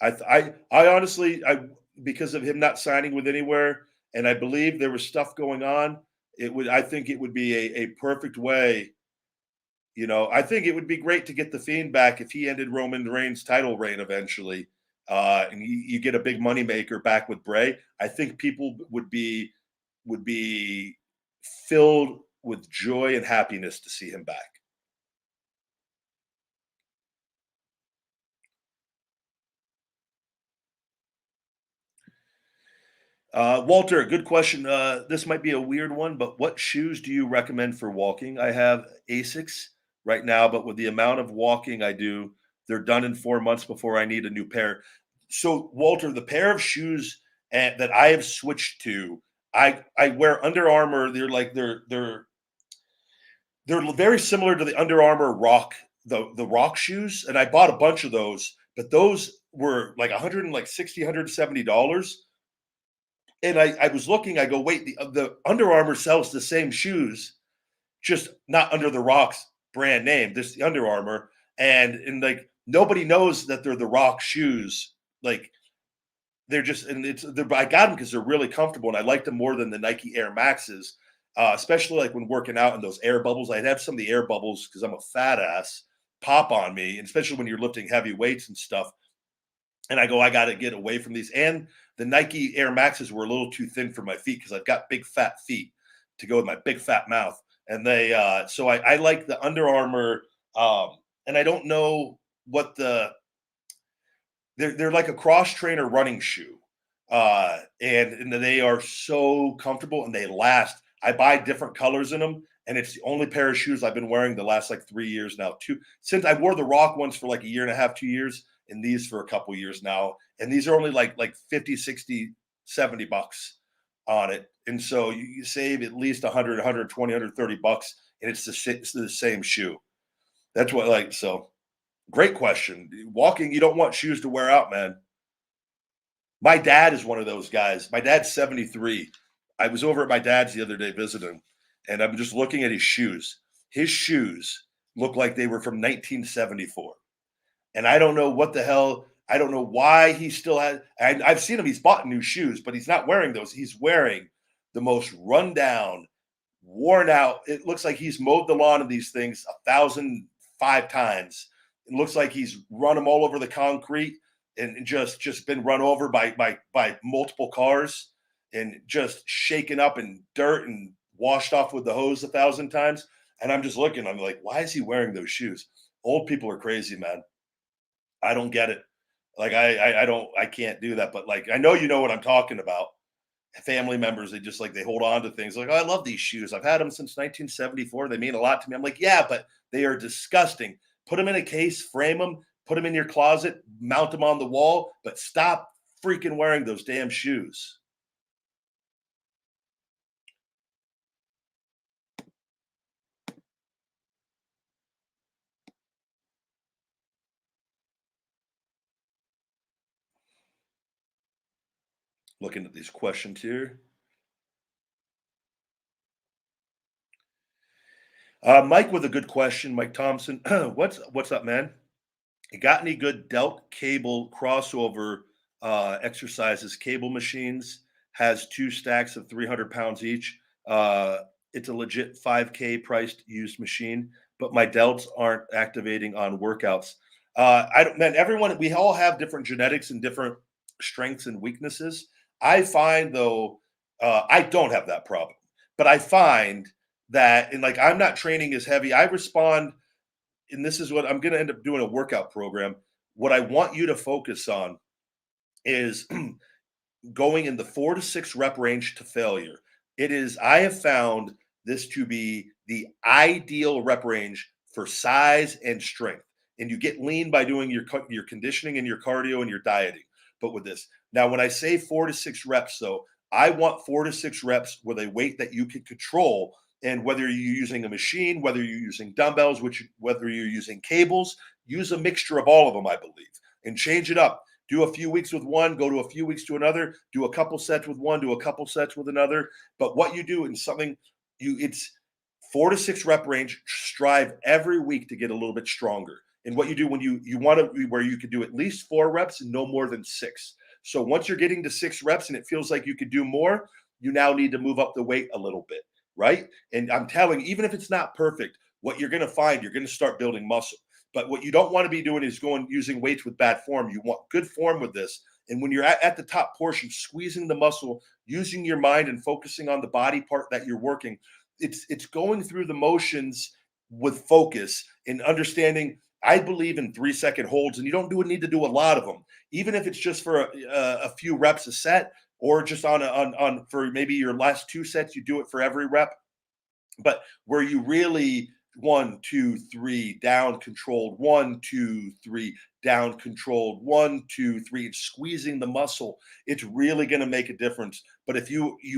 I honestly, because of him not signing with anywhere, and I believe there was stuff going on. I think it would be a perfect way. I think it would be great to get the Fiend back if he ended Roman Reigns' title reign eventually, and you get a big moneymaker back with Bray. I think people would be filled with joy and happiness to see him back. Walter, good question. This might be a weird one, but what shoes do you recommend for walking? I have Asics right now, but with the amount of walking I do, they're done in 4 months before I need a new pair. So, Walter, the pair of shoes that I have switched to, I wear Under Armour. They're very similar to the Under Armour Rock, the Rock shoes, and I bought a bunch of those, but those were like 160, $170. And I was looking, I go, wait, the Under Armour sells the same shoes, just not under the Rock's brand name. This the Under Armour, and like nobody knows that they're the Rock shoes. Like they're just, and I got them because they're really comfortable, and I like them more than the Nike Air Maxes, especially like when working out in those air bubbles. I'd have some of the air bubbles because I'm a fat ass pop on me, and especially when you're lifting heavy weights and stuff. And I go, I got to get away from these. And the Nike Air Maxes were a little too thin for my feet because I've got big fat feet to go with my big fat mouth. And so I like the Under Armour, and I don't know what they're like a cross trainer running shoe, and they are so comfortable and they last. I buy different colors in them, and it's the only pair of shoes I've been wearing the last like 3 years now. Since I wore the Rock ones for like a year and a half, 2 years, and these for a couple years now, and these are only like 50, 60, $70 on it, and so you save at least 100, 120, $130, and it's the same shoe. That's what like so. Great question. Walking, you don't want shoes to wear out, man. My dad is one of those guys. My dad's 73. I was over at my dad's the other day visiting, and I'm just looking at his shoes. His shoes look like they were from 1974. And I don't know what the hell, I don't know why he still has. I've seen him, he's bought new shoes, but he's not wearing those. He's wearing the most rundown, worn out. It looks like he's mowed the lawn of these things 1,005 times. It looks like he's run them all over the concrete and just been run over by multiple cars and just shaken up in dirt and washed off with the hose 1,000 times. And I'm just looking, I'm like, why is he wearing those shoes? Old people are crazy, man. I don't get it. Like I can't do that. But like I know you know what I'm talking about. Family members, they hold on to things like, oh, I love these shoes. I've had them since 1974. They mean a lot to me. I'm like, yeah, but they are disgusting. Put them in a case, frame them, put them in your closet, mount them on the wall, but stop freaking wearing those damn shoes. Looking at these questions here. Mike with a good question. Mike Thompson, what's up, man? You got any good delt cable crossover exercises? Cable machines has two stacks of 300 pounds each. It's a legit 5K priced used machine, but my delts aren't activating on workouts. I don't, man. Everyone, we all have different genetics and different strengths and weaknesses. I find though, I don't have that problem, but I find that, and like I'm not training as heavy. I respond, and this is what I'm going to end up doing a workout program. What I want you to focus on is going in the 4 to 6 rep range to failure. I have found this to be the ideal rep range for size and strength. And you get lean by doing your conditioning and your cardio and your dieting. But with this, now when I say 4 to 6 reps, though, I want 4 to 6 reps with a weight that you can control. And whether you're using a machine, whether you're using dumbbells, whether you're using cables, use a mixture of all of them, I believe, and change it up. Do a few weeks with one, go to a few weeks to another, do a couple sets with one, do a couple sets with another. But what you do in something, it's 4 to 6 rep range. Strive every week to get a little bit stronger. And what you do when you want to, where you could do at least 4 reps and no more than 6. So once you're getting to 6 reps and it feels like you could do more, you now need to move up the weight a little bit, right? And I'm telling you, even if it's not perfect, what you're going to find, you're going to start building muscle. But what you don't want to be doing is going using weights with bad form. You want good form with this. And when you're at the top portion, squeezing the muscle, using your mind and focusing on the body part that you're working, it's going through the motions with focus and understanding. I believe in 3 second holds, and you don't need to do a lot of them, even if it's just for a few reps a set, or just on for maybe your last 2 sets, you do it for every rep. But where you really 1, 2, 3 down controlled, 1, 2, 3 down controlled, 1, 2, 3, and squeezing the muscle, it's really going to make a difference. But if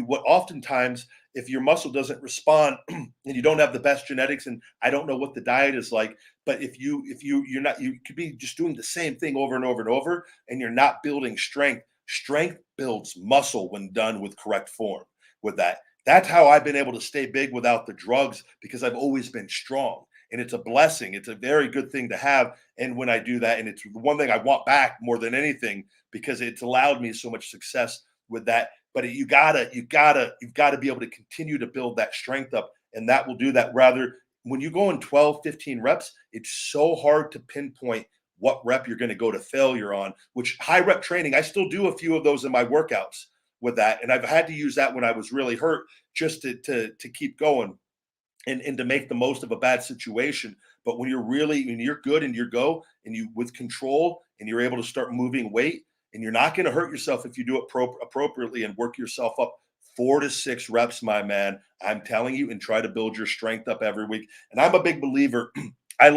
what oftentimes, if your muscle doesn't respond and you don't have the best genetics, and I don't know what the diet is like, but you're not, you could be just doing the same thing over and over and over, and you're not building strength. Strength builds muscle when done with correct form. With that, that's how I've been able to stay big without the drugs, because I've always been strong. And it's a blessing. It's a very good thing to have. And when I do that, and it's the one thing I want back more than anything, because it's allowed me so much success with that. But you've gotta be able to continue to build that strength up. And that will do that. Rather, when you go in 12, 15 reps, it's so hard to pinpoint what rep you're going to go to failure on, which high rep training, I still do a few of those in my workouts with that. And I've had to use that when I was really hurt, just to keep going and to make the most of a bad situation. But when you're good and you go and you with control and you're able to start moving weight, and you're not going to hurt yourself if you do it appropriately and work yourself up 4 to 6 reps, my man. I'm telling you, and try to build your strength up every week. And I'm a big believer. I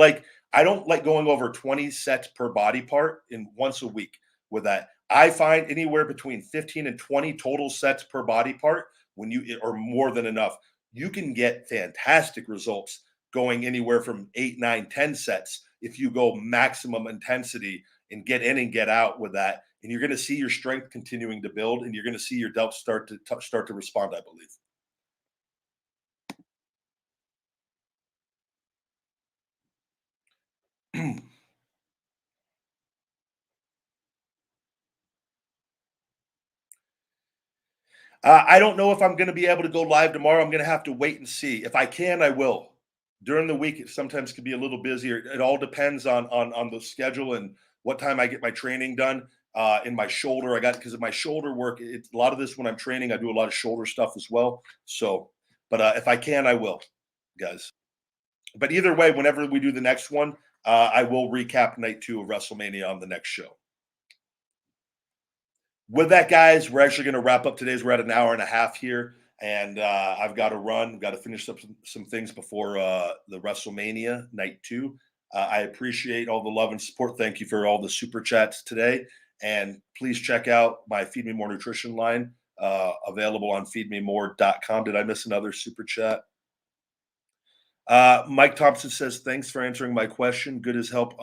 don't like going over 20 sets per body part in once a week with that. I find anywhere between 15 and 20 total sets per body part, when you or more than enough, you can get fantastic results going anywhere from 8, 9, 10 sets if you go maximum intensity and get in and get out with that. And you're going to see your strength continuing to build, and you're going to see your delts start to respond, I believe. I don't know if I'm going to be able to go live tomorrow. I'm going to have to wait and see. If I can, I will. During the week, it sometimes can be a little busier. It all depends on the schedule and what time I get my training done. In my shoulder, because of my shoulder work. It's a lot of this when I'm training. I do a lot of shoulder stuff as well. So, but if I can, I will, guys. But either way, whenever we do the next one, I will recap night 2 of WrestleMania on the next show. With that, guys, we're actually going to wrap up today's. We're at an hour and a half here, and I've got to run. Got to finish up some things before the WrestleMania night 2. I appreciate all the love and support. Thank you for all the super chats today, and please check out my Feed Me More Nutrition line, available on feedmemore.com. Did I miss another super chat? Mike Thompson says, "Thanks for answering my question. Good as help.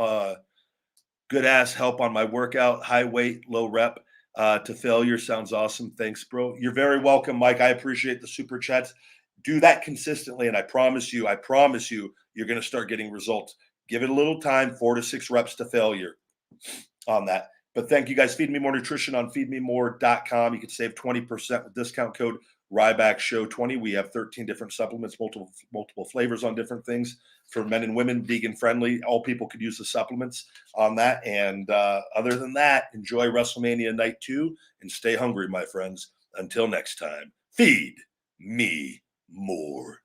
Good ass help on my workout. High weight, low rep. to failure. Sounds awesome. Thanks, bro. You're very welcome, Mike. I appreciate the super chats. Do that consistently, and I promise you, you're going to start getting results. Give it a little time, 4 to 6 reps to failure on that. But thank you guys. Feed Me More Nutrition on feedmemore.com. You can save 20% with discount code RYBACKSHOW20. We have 13 different supplements, multiple flavors on different things for men and women, vegan friendly. All people could use the supplements on that. And other than that, enjoy WrestleMania Night 2 and stay hungry, my friends. Until next time, feed me more.